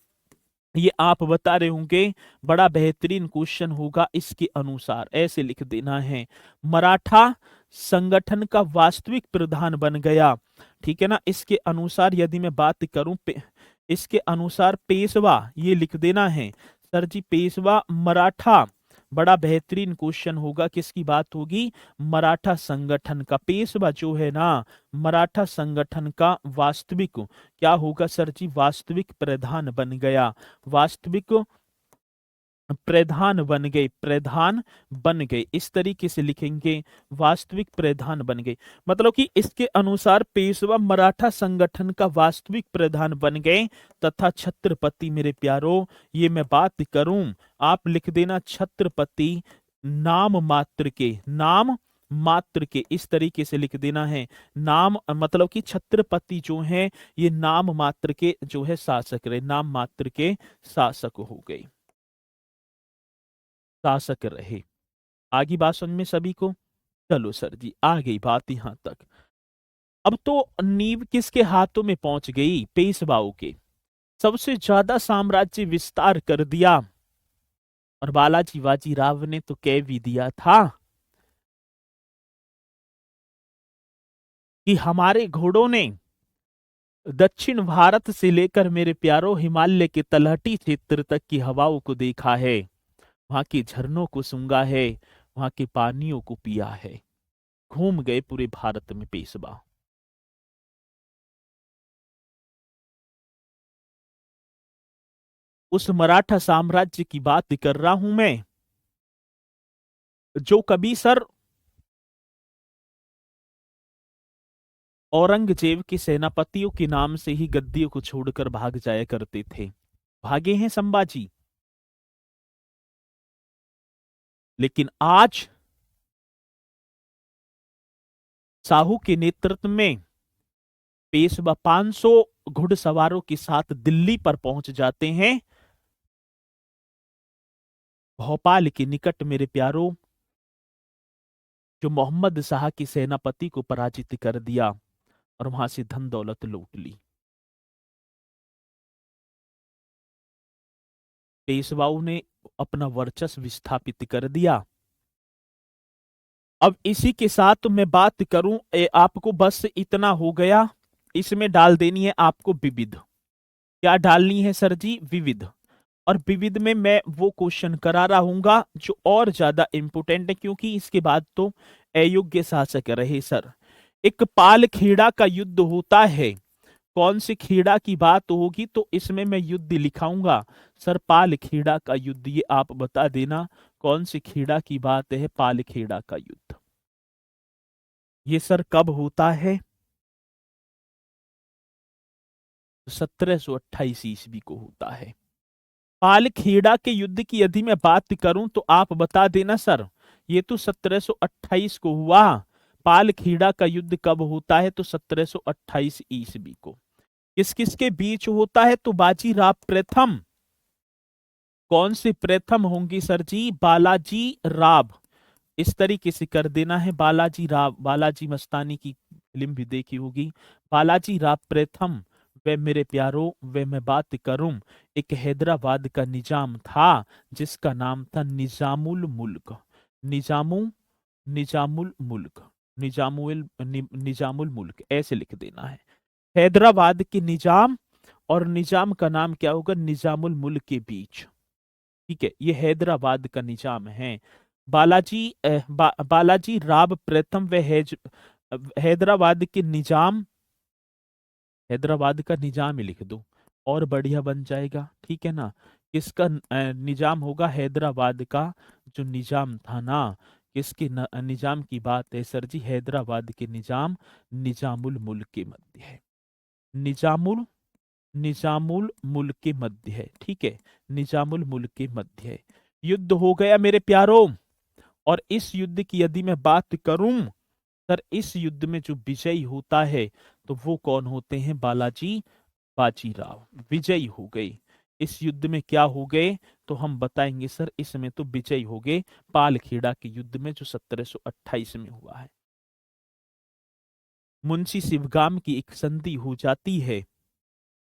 ये आप बता रहे होंगे बड़ा बेहतरीन क्वेश्चन होगा। इसके अनुसार ऐसे लिख देना है, मराठा संगठन का वास्तविक प्रधान बन गया, ठीक है ना। इसके अनुसार यदि मैं बात करूं इसके अनुसार पेशवा, ये लिख देना है सर जी, पेशवा मराठा, बड़ा बेहतरीन क्वेश्चन होगा। किसकी बात होगी? मराठा संगठन का पेशवा जो है ना, मराठा संगठन का वास्तविक क्या होगा सर जी? वास्तविक प्रधान बन गया, वास्तविक प्रधान बन गए, प्रधान बन गए, इस तरीके से लिखेंगे, वास्तविक प्रधान बन गए। मतलब कि इसके अनुसार पेशवा मराठा संगठन का वास्तविक प्रधान बन गए, तथा छत्रपति मेरे प्यारो, ये मैं बात करूं, आप लिख देना छत्रपति नाम मात्र के, नाम मात्र के, इस तरीके से लिख देना है। नाम मतलब कि छत्रपति जो है ये नाम मात्र के जो है शासक रहे, नाम मात्र के शासक हो गए, शासक रहे। आगे बात समझ में सभी को? चलो सर जी आ गई बात यहां तक। अब तो नींव किसके हाथों में पहुंच गई? पेशवाओं के। सबसे ज्यादा साम्राज्य विस्तार कर दिया, और बालाजी बाजीराव ने तो कह भी दिया था कि हमारे घोड़ों ने दक्षिण भारत से लेकर मेरे प्यारों हिमालय के तलहटी क्षेत्र तक की हवाओं को देखा है, वहां के झरनों को सूंघा है, वहां के पानियों को पिया है, घूम गए पूरे भारत में पेशवा। उस मराठा साम्राज्य की बात कर रहा हूं मैं, जो कभी सर औरंगजेब के सेनापतियों के नाम से ही गद्दियों को छोड़कर भाग जाया करते थे। भागे हैं संभाजी, लेकिन आज साहू के नेतृत्व में पेशवा 500 घुड़सवारों के साथ दिल्ली पर पहुंच जाते हैं। भोपाल के निकट मेरे प्यारों, जो मोहम्मद शाह की सेनापति को पराजित कर दिया, और वहां से धन दौलत लूट ली। पेशवाओं ने अपना वर्चस्व विस्थापित कर दिया, अब इसी के साथ मैं बात करूं, आपको बस इतना हो गया। इसमें डाल देनी है आपको विविध। क्या डालनी है सर जी? विविध। और विविध में मैं वो क्वेश्चन करा रहूंगा जो और ज्यादा इंपोर्टेंट है, क्योंकि इसके बाद तो अयोग्य शासक रहे सर। एक पाल खेड़ा का युद्ध होता है, कौन से खेड़ा की बात होगी? तो इसमें मैं युद्ध लिखाऊंगा सर, पाल खेड़ा का युद्ध। ये आप बता देना कौन से खेड़ा की बात है, पाल खेड़ा का युद्ध। ये सर कब होता है? 1728 ईस्वी को होता है। पालखेड़ा के युद्ध की यदि मैं बात करूं तो आप बता देना सर। ये तो 1728 को हुआ। पालखेड़ा का युद्ध कब होता है? तो 1728 ईस्वी को। किस किस के बीच होता है? तो बाजीराव प्रथम। कौन से प्रथम होंगी सर जी? बालाजी राव। इस तरीके से कर देना है, बालाजी राव। बालाजी मस्तानी की फिल्म भी देखी होगी। बालाजी राव प्रथम। वे मेरे प्यारों, वे मैं बात करूं, एक हैदराबाद का निजाम था जिसका नाम था निजामुल मुल्क। निजामू निजामुल मुल्क। निजामुल मुल्क ऐसे लिख देना है। हैदराबाद के निजाम और निजाम का नाम क्या होगा? निजामुल मुल्क के बीच। ठीक है, ये हैदराबाद का निजाम है। बालाजी राव प्रथम व हैदराबाद के निजाम। हैदराबाद का निजाम ही लिख दो और बढ़िया बन जाएगा। ठीक है ना? किसका निजाम होगा? हैदराबाद का जो निजाम था ना, किसके निजाम की बात है सर जी? हैदराबाद के निजाम निजामुल मुल्क के मध्य है। निजामुल निजामुल मुल्क के मध्य है। ठीक है, निजामुल मुल्क के मध्य है। युद्ध हो गया मेरे प्यारों। और इस युद्ध की यदि मैं बात करूं सर, इस युद्ध में जो विजयी होता है तो वो कौन होते हैं? बाजीराव विजयी हो गए। इस युद्ध में क्या हो गए तो हम बताएंगे सर। इसमें तो विजयी हो गए पालखेड़ा के युद्ध में, जो 1728 में हुआ है। मुंशी शिवगाम की एक संधि हो जाती है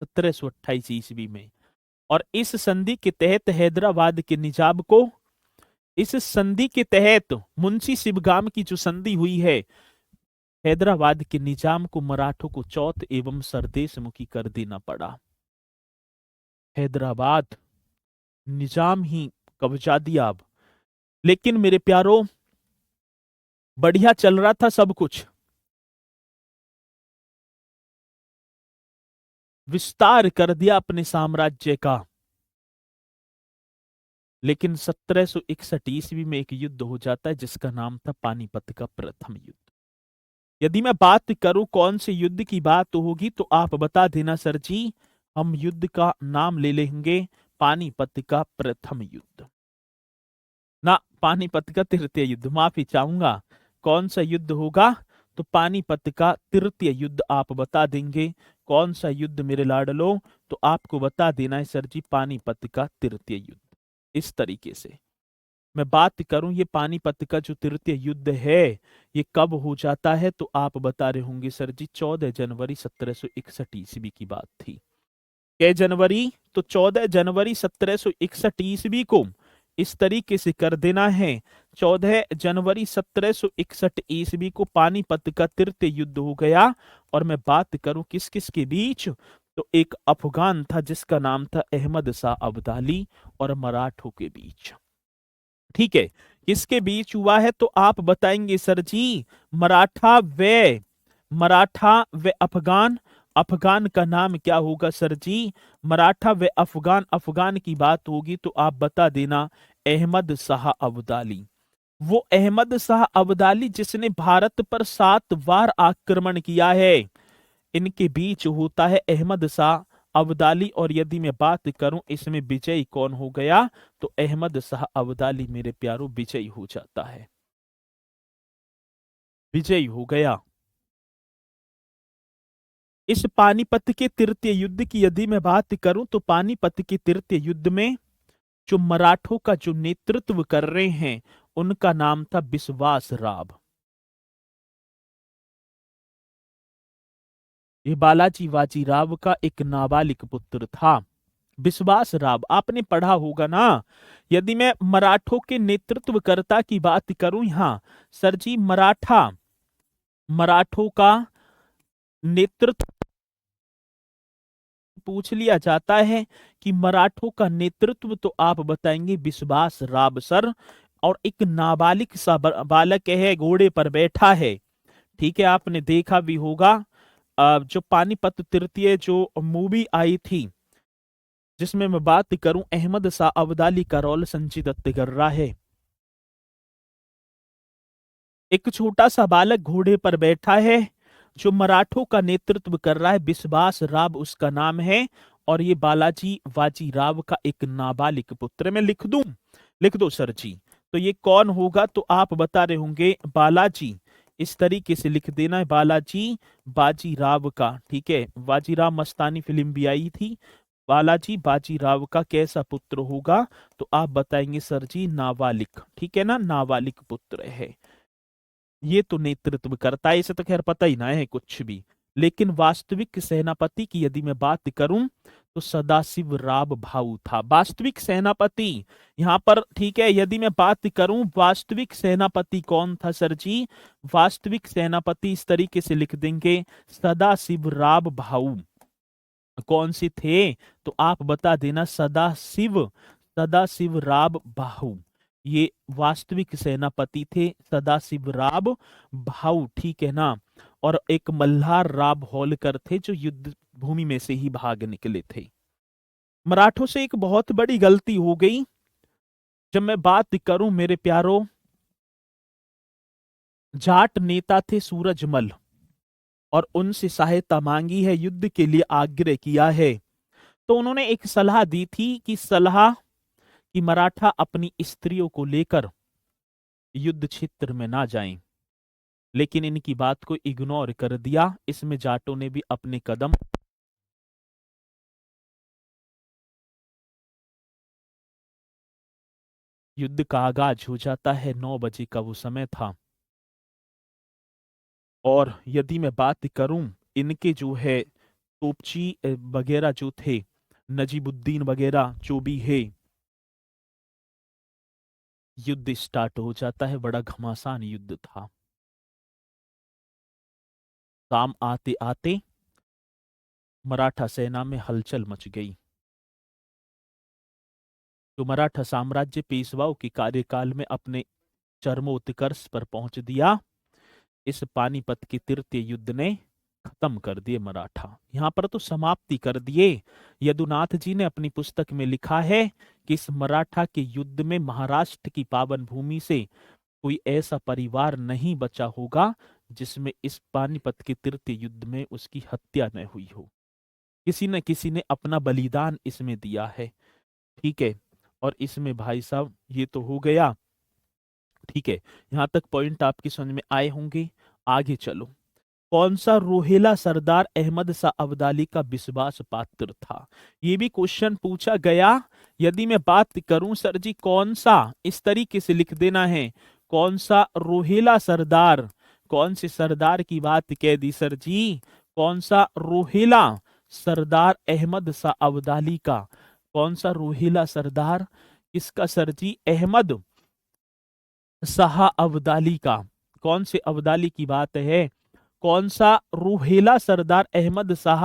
1728 ईस्वी में। और इस संधि के तहत हैदराबाद के निजाम को, इस संधि के तहत मुंशी शिवगाम की जो संधि हुई है, हैदराबाद के निजाम को मराठों को चौथ एवं सरदेशमुखी कर देना पड़ा। हैदराबाद निजाम ही कब्जा दिया अब। लेकिन मेरे प्यारों, बढ़िया चल रहा था सब कुछ। विस्तार कर दिया अपने साम्राज्य का। लेकिन 1761 ईस्वी में एक युद्ध हो जाता है जिसका नाम था पानीपत का प्रथम युद्ध। यदि मैं बात करूं कौन से युद्ध की बात होगी तो आप बता देना सर जी। हम युद्ध का नाम ले लेंगे पानीपत का प्रथम युद्ध। ना, पानीपत का तृतीय युद्ध, माफी चाहूंगा। कौन सा युद्ध होगा? तो पानीपत का तृतीय युद्ध आप बता देंगे। कौन सा युद्ध मेरे लाडलो? तो आपको बता देना है सर जी, पानीपत का तृतीय युद्ध। इस तरीके से मैं बात करूं, ये पानीपत का जो तृतीय युद्ध है ये कब हो जाता है तो आप बता रहे होंगे सर जी 14 जनवरी 1761 ईस्वी की बात थी। कै जनवरी? तो 14 जनवरी 1761 ईस्वी को। इस तरीके से कर देना है, 14 जनवरी 1761 ईस्वी को पानीपत का तृतीय युद्ध हो गया। और मैं बात करूं किस किस के बीच, तो एक अफगान था जिसका नाम था अहमद शाह अब्दाली और मराठों के बीच। ठीक है, किसके बीच हुआ है तो आप बताएंगे सर जी। मराठा व अफगान। अफगान का नाम क्या होगा सर जी? मराठा व अफगान। अफगान की बात होगी तो आप बता देना अहमद शाह अब्दाली। वो अहमद शाह अब्दाली जिसने भारत पर 7 बार आक्रमण किया है, इनके बीच होता है अहमद शाह अब्दाली। और यदि मैं बात करूं इसमें विजयी कौन हो गया, तो अहमद शाह अब्दाली मेरे प्यारों विजयी हो जाता है। विजयी हो गया। इस पानीपत के तृतीय युद्ध की यदि मैं बात करूं तो पानीपत के तृतीय युद्ध में जो मराठों का जो नेतृत्व कर रहे हैं उनका नाम था विश्वास राव। ये बालाजी बाजीराव का एक नाबालिग पुत्र था। विश्वास राव आपने पढ़ा होगा ना। यदि मैं मराठों के नेतृत्वकर्ता की बात करूं, यहाँ सर जी मराठों का नेतृत्व पूछ लिया जाता है कि मराठों का नेतृत्व, तो आप बताएंगे विश्वास राव सर। और एक नाबालिग सा बालक है, घोड़े पर बैठा है। ठीक है, आपने देखा भी होगा जो पानीपत तृतीय जो मूवी आई थी, जिसमें मैं बात करूं अहमद शाह अब्दाली का रोल संजय दत्त कर रहा है। एक छोटा सा बालक घोड़े पर बैठा है, जो मराठों का नेतृत्व कर रहा है, विश्वास राव उसका नाम है। और ये बालाजी वाजी राव का एक नाबालिग पुत्र है। मैं लिख दूं? लिख दो सर जी। तो ये कौन होगा? तो आप बता रहे होंगे बालाजी, इस तरीके से लिख देना है, बालाजी बाजी राव का। ठीक है, बाजीराव मस्तानी फिल्म भी आई थी। बालाजी बाजी राव का कैसा पुत्र होगा? तो आप बताएंगे सर जी नाबालिग। ठीक है ना, नाबालिग पुत्र है। ये तो नेतृत्व करता है, इसे तो खैर पता ही ना है कुछ भी। लेकिन वास्तविक सेनापति की यदि मैं बात करूं, तो सदाशिव राव भाऊ था वास्तविक सेनापति यहां पर। ठीक है, यदि मैं बात करूं वास्तविक सेनापति कौन था सर जी, वास्तविक सेनापति इस तरीके से लिख देंगे, सदाशिव राव भाऊ। कौन से थे? तो आप बता देना, सदाशिव राव भाऊ ये वास्तविक सेनापति थे, सदाशिव राव भाऊ। ठीक है ना। और एक मल्हार राव होलकर थे, जो युद्ध भूमि में से ही भाग निकले थे। मराठों से एक बहुत बड़ी गलती हो गई। जब मैं बात करूं मेरे प्यारों, जाट नेता थे सूरजमल, और उनसे सहायता मांगी है, युद्ध के लिए आग्रह किया है। तो उन्होंने एक सलाह दी थी कि मराठा अपनी स्त्रियों को लेकर युद्ध क्षेत्र में ना जाएं। लेकिन इनकी बात को इग्नोर कर दिया। इसमें जाटों ने भी अपने कदम। युद्ध का आगाज हो जाता है, 9 बजे का वो समय था। और यदि मैं बात करूं, इनके जो है तोपची वगैरह जो थे, नजीबुद्दीन वगैरह जो भी है, युद्ध स्टार्ट हो जाता है। बड़ा घमासान युद्ध था। शाम आते आते मराठा सेना में हलचल मच गई। तो मराठा साम्राज्य पेशवाओं के कार्यकाल में अपने चरमोत्कर्ष पर पहुंच दिया। इस पानीपत के तृतीय युद्ध ने खत्म कर दिए मराठा, यहां पर तो समाप्ति कर दिए। यदुनाथ जी ने अपनी पुस्तक में लिखा है कि इस मराठा के युद्ध में महाराष्ट्र की पावन भूमि से कोई ऐसा परिवार नहीं बचा होगा जिसमें इस पानीपत के तृतीय युद्ध में उसकी हत्या न हुई हो। किसी न किसी ने अपना बलिदान इसमें दिया है। ठीक है, और इसमें भाई साहब ये तो हो गया। ठीक है, यहां तक पॉइंट आपकी समझ में आए होंगे। आगे चलो। कौन सा रोहेला सरदार अहमद शाह अब्दाली का विश्वास पात्र था? ये भी क्वेश्चन पूछा गया। यदि मैं बात करूं सर जी, कौन सा, इस तरीके से लिख देना है, कौन सा रोहेला सरदार, कौन से सरदार की बात कह दी सर जी, कौन सा रोहेला सरदार अहमद शाह अब्दाली का, कौन सा रोहेला सरदार किसका सर जी? अहमद शाह अब्दाली का। कौन से अब्दाली की बात है? कौन सा रूहेला सरदार अहमद शाह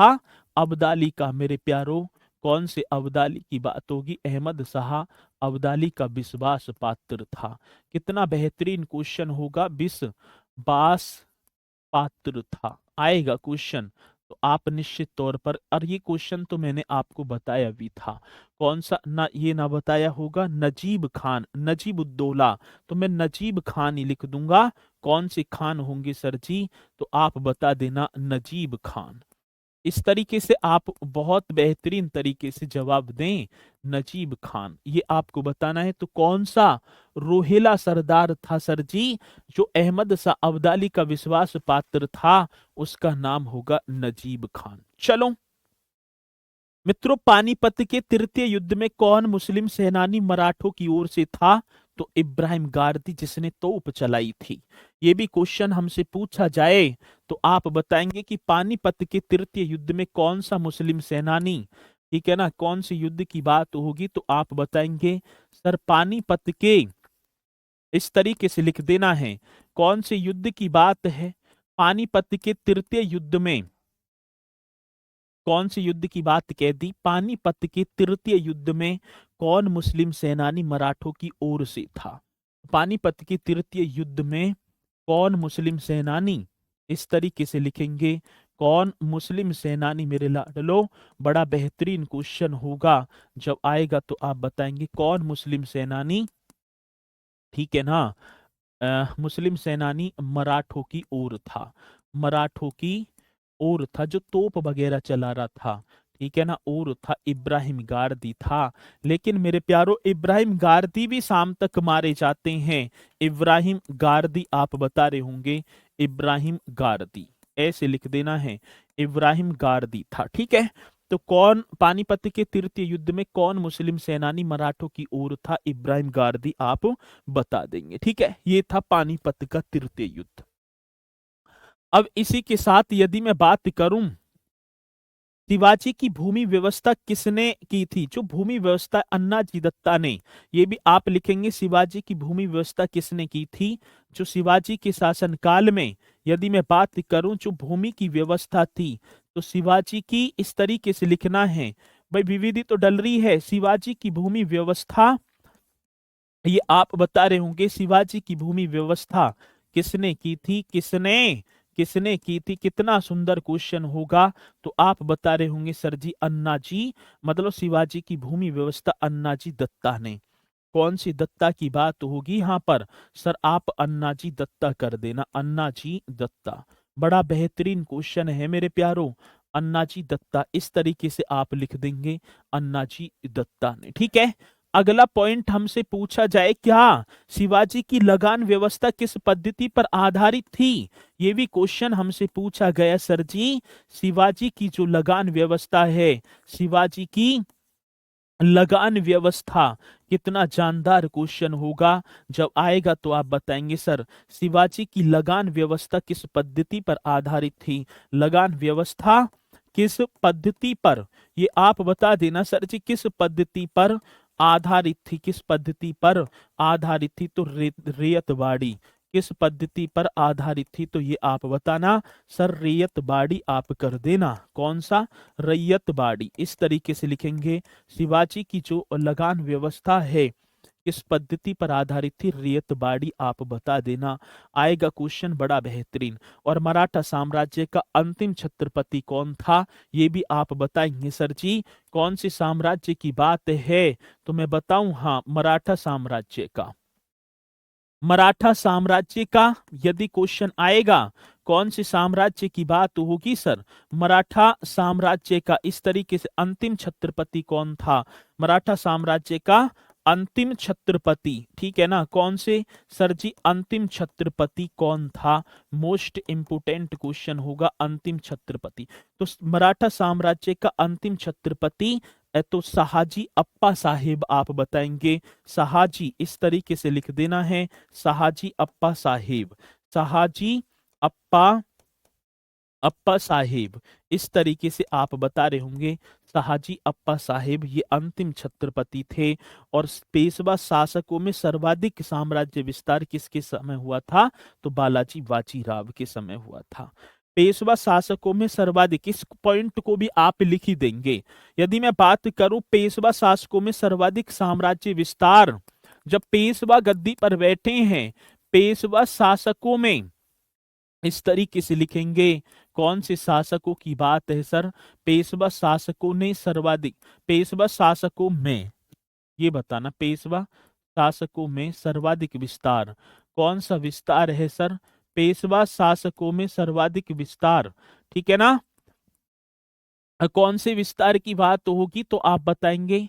अब्दाली का मेरे प्यारो? कौन से अब्दाली की बात होगी? अहमद शाह अब्दाली का विश्वास पात्र था। कितना बेहतरीन क्वेश्चन होगा, विश्वास पात्र था, आएगा क्वेश्चन। तो आप निश्चित तौर पर, और ये क्वेश्चन तो मैंने आपको बताया भी था। कौन सा ना, ये ना बताया होगा, नजीब खान, नजीब उद्दौला, तो मैं नजीब खान ही लिख दूंगा। कौन से खान होंगे सर जी? तो आप बता देना नजीब खान। इस तरीके से आप बहुत बेहतरीन तरीके से जवाब दें, नजीब खान, ये आपको बताना है। तो कौन सा रोहेला सरदार था सर जी, जो अहमद शाह अब्दाली का विश्वास पात्र था? उसका नाम होगा नजीब खान। चलो मित्रों, पानीपत के तृतीय युद्ध में कौन मुस्लिम सेनानी मराठों की ओर से था? तो इब्राहिम गारदी, जिसने तोप चलाई थी। ये भी क्वेश्चन हमसे पूछा जाए तो आप बताएंगे कि पानीपत के तृतीय युद्ध में कौन सा मुस्लिम सेनानी ठीक है ना, कौन से युद्ध की बात होगी तो आप बताएंगे सर पानीपत के, इस तरीके से लिख देना है, कौन से युद्ध की बात है, पानीपत के तृतीय युद्ध में, कौन से युद्ध की बात कह दी, पानीपत के तृतीय युद्ध में कौन मुस्लिम सेनानी मराठों की ओर से था, पानीपत के तृतीय युद्ध में कौन मुस्लिम सेनानी, इस तरीके से लिखेंगे, कौन मुस्लिम सेनानी मेरे लाडलो, बड़ा बेहतरीन क्वेश्चन होगा, जब आएगा तो आप बताएंगे कौन मुस्लिम सेनानी, ठीक है ना, मुस्लिम सेनानी मराठों की ओर था, मराठों की ओर था, जो तोप वगैरह चला रहा था, ठीक है ना, और था इब्राहिम गारदी था। लेकिन मेरे प्यारो इब्राहिम गारदी भी शाम तक मारे जाते हैं, इब्राहिम गारदी आप बता रहे होंगे, इब्राहिम गारदी ऐसे लिख देना है, इब्राहिम गारदी था, ठीक है। तो कौन पानीपत के तृतीय युद्ध में कौन मुस्लिम सेनानी मराठों की ओर था, इब्राहिम गारदी आप बता देंगे, ठीक है। ये था पानीपत का तृतीय युद्ध। अब इसी के साथ यदि मैं बात करूं शिवाजी की भूमि व्यवस्था किसने की थी, जो भूमि व्यवस्था अन्नाजी दत्ता ने, ये भी आप लिखेंगे शिवाजी की भूमि व्यवस्था किसने की थी, जो शिवाजी के शासनकाल में यदि मैं बात करूं जो भूमि की व्यवस्था थी तो शिवाजी की, इस तरीके से लिखना है भाई, विविधि तो डल रही है, शिवाजी की भूमि व्यवस्था, ये आप बता रहे होंगे शिवाजी की भूमि व्यवस्था किसने की थी, किसने किसने की थी, कितना सुंदर क्वेश्चन होगा, तो आप बता रहे होंगे सर जी अन्ना जी, मतलब शिवाजी की भूमि व्यवस्था अन्ना जी दत्ता ने, कौन सी दत्ता की बात होगी यहाँ पर, सर आप अन्ना जी दत्ता कर देना, अन्ना जी दत्ता, बड़ा बेहतरीन क्वेश्चन है मेरे प्यारो, अन्ना जी दत्ता इस तरीके से आप लिख देंगे, अन्ना जी दत्ता ने, ठीक है। अगला पॉइंट हमसे पूछा जाए क्या, शिवाजी की लगान व्यवस्था किस पद्धति पर आधारित थी, ये भी क्वेश्चन हमसे पूछा गया सर जी, शिवाजी की जो लगान व्यवस्था है, शिवाजी की लगान व्यवस्था, कितना जानदार क्वेश्चन होगा, जब आएगा तो आप बताएंगे सर शिवाजी की लगान व्यवस्था किस पद्धति पर आधारित थी, लगान व्यवस्था किस पद्धति पर, ये आप बता देना सर जी किस पद्धति पर आधारित थी, किस पद्धति पर आधारित थी, तो रेयतवाड़ी, किस पद्धति पर आधारित थी, तो ये आप बताना सर रेयतवाड़ी आप कर देना, कौन सा, रैयतवाड़ी, इस तरीके से लिखेंगे, शिवाजी की जो लगान व्यवस्था है किस पद्धति पर आधारित थी, रेयतवाड़ी आप बता देना, आएगा क्वेश्चन बड़ा बेहतरीन। और मराठा साम्राज्य का अंतिम छत्रपति कौन था, ये भी आप बताएंगे सर जी, कौन से साम्राज्य की बात है, तो मैं बताऊं, हाँ मराठा साम्राज्य का, मराठा साम्राज्य का यदि क्वेश्चन आएगा, कौन से साम्राज्य की बात होगी सर, मराठा साम्राज्य का, इस तरीके से अंतिम छत्रपति कौन था, मराठा साम्राज्य का अंतिम छत्रपति, ठीक है ना, कौन से सर जी अंतिम छत्रपति कौन था, मोस्ट इंपोर्टेंट क्वेश्चन होगा अंतिम छत्रपति, तो मराठा साम्राज्य का अंतिम छत्रपति तो शहाजी अप्पा साहेब आप बताएंगे, शहाजी इस तरीके से लिख देना है, शहाजी अप्पा साहेब, शहाजी अप्पा अप्पा साहेब, इस तरीके से आप बता रहे होंगे, शहाजी अप्पा साहेब ये अंतिम छत्रपति थे। और पेशवा शासकों में सर्वाधिक साम्राज्य विस्तार किसके समय हुआ था, तो बालाजी बाजीराव के समय हुआ था। पेशवा शासकों में सर्वाधिक, इस पॉइंट को भी आप लिख ही देंगे, यदि मैं बात करूं पेशवा शासकों में सर्वाधिक साम्राज्य विस्तार, जब पेशवा गद्दी पर बैठे हैं, पेशवा शासकों में, इस तरीके से लिखेंगे, कौन से शासकों की बात है सर, पेशवा शासकों ने सर्वाधिक, पेशवा शासकों में, ये बताना पेशवा शासकों में सर्वाधिक विस्तार, कौन सा विस्तार है सर, पेशवा शासकों में सर्वाधिक विस्तार, ठीक है ना, कौन से विस्तार की बात होगी तो आप बताएंगे,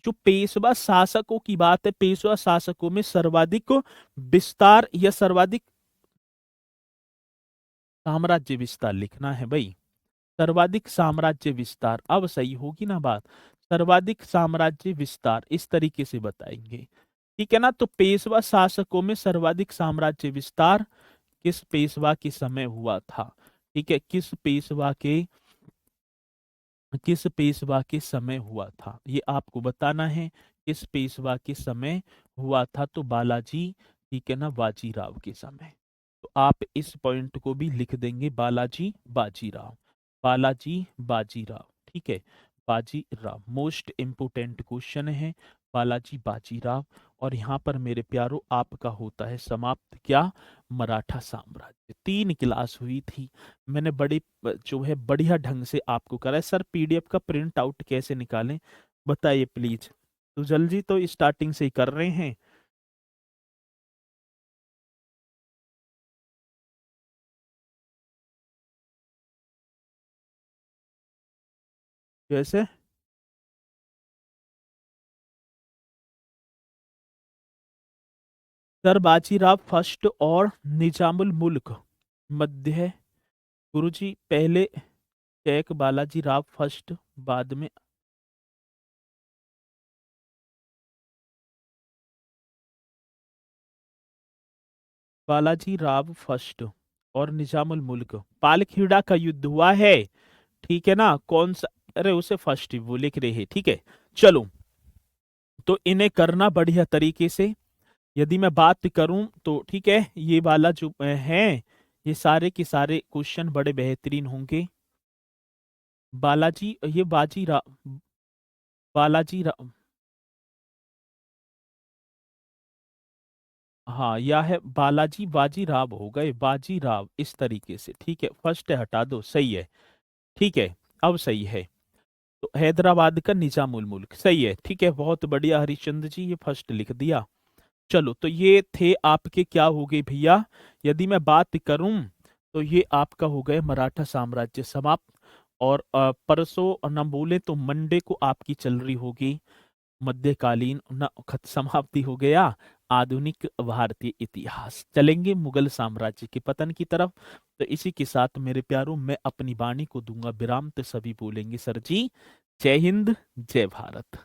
जो पेशवा शासकों की बात है, पेशवा शासकों में सर्वाधिक विस्तार या सर्वाधिक साम्राज्य विस्तार लिखना है भाई, सर्वाधिक साम्राज्य विस्तार, अब सही होगी ना बात, सर्वाधिक साम्राज्य विस्तार इस तरीके से बताएंगे, ठीक है ना। तो पेशवा शासकों में सर्वाधिक साम्राज्य विस्तार किस पेशवा के समय हुआ था, ठीक है, किस पेशवा के किस पेशवा के समय हुआ था, ये आपको बताना है। किस पेशवा के समय हुआ था, तो बालाजी, ठीक है ना, बाजीराव के समय। तो आप इस पॉइंट को भी लिख देंगे, बालाजी बाजीराव, बालाजी बाजीराव, ठीक है। बाजीराव मोस्ट इम्पोर्टेंट क्वेश्चन है, बालाजी बाजीराव। और यहाँ पर मेरे प्यारो आपका होता है समाप्त क्या, मराठा साम्राज्य। 3 क्लास हुई थी, मैंने बड़े जो है बढ़िया ढंग से आपको करा है। सर पीडीएफ का प्रिंट आउट कैसे निकालें, बताइए प्लीज। तो जल्दी तो स्टार्टिंग से ही कर रहे हैं। कैसे? सर बाजीराव फर्स्ट और निजामुल मुल्क मध्य है। गुरुजी पहले चेक बालाजी राव फर्स्ट, बाद में बालाजी राव फर्स्ट और निजामुल मुल्क। पालखेड़ा का युद्ध हुआ है, ठीक है ना, कौन सा, अरे उसे फर्स्ट ही वो लिख रहे हैं, ठीक है। चलो, तो इन्हें करना बढ़िया तरीके से। यदि मैं बात करूं तो ठीक है, ये वाला जो है, ये सारे के सारे क्वेश्चन बड़े बेहतरीन होंगे। बालाजी, ये बालाजी राव, हाँ, यह है बालाजी बाजीराव हो गए, बाजीराव इस तरीके से, ठीक है। फर्स्ट हटा दो, सही है, ठीक है, अब सही है। तो हैदराबाद का निजामुल मुल्क सही है, ठीक है, बहुत बढ़िया हरिश्चंद्र जी, ये फर्स्ट लिख दिया। चलो, तो ये थे आपके क्या हो गए भैया, यदि मैं बात करूं तो ये आपका हो गए मराठा साम्राज्य समाप्त। और परसों न बोले तो मंडे को आपकी चल रही होगी मध्यकालीन न खत समाप्ति हो गया आधुनिक भारतीय इतिहास, चलेंगे मुगल साम्राज्य के पतन की तरफ। तो इसी के साथ मेरे प्यारों मैं अपनी वाणी को दूंगा विराम, तो सभी बोलेंगे सर जी जय हिंद जय भारत।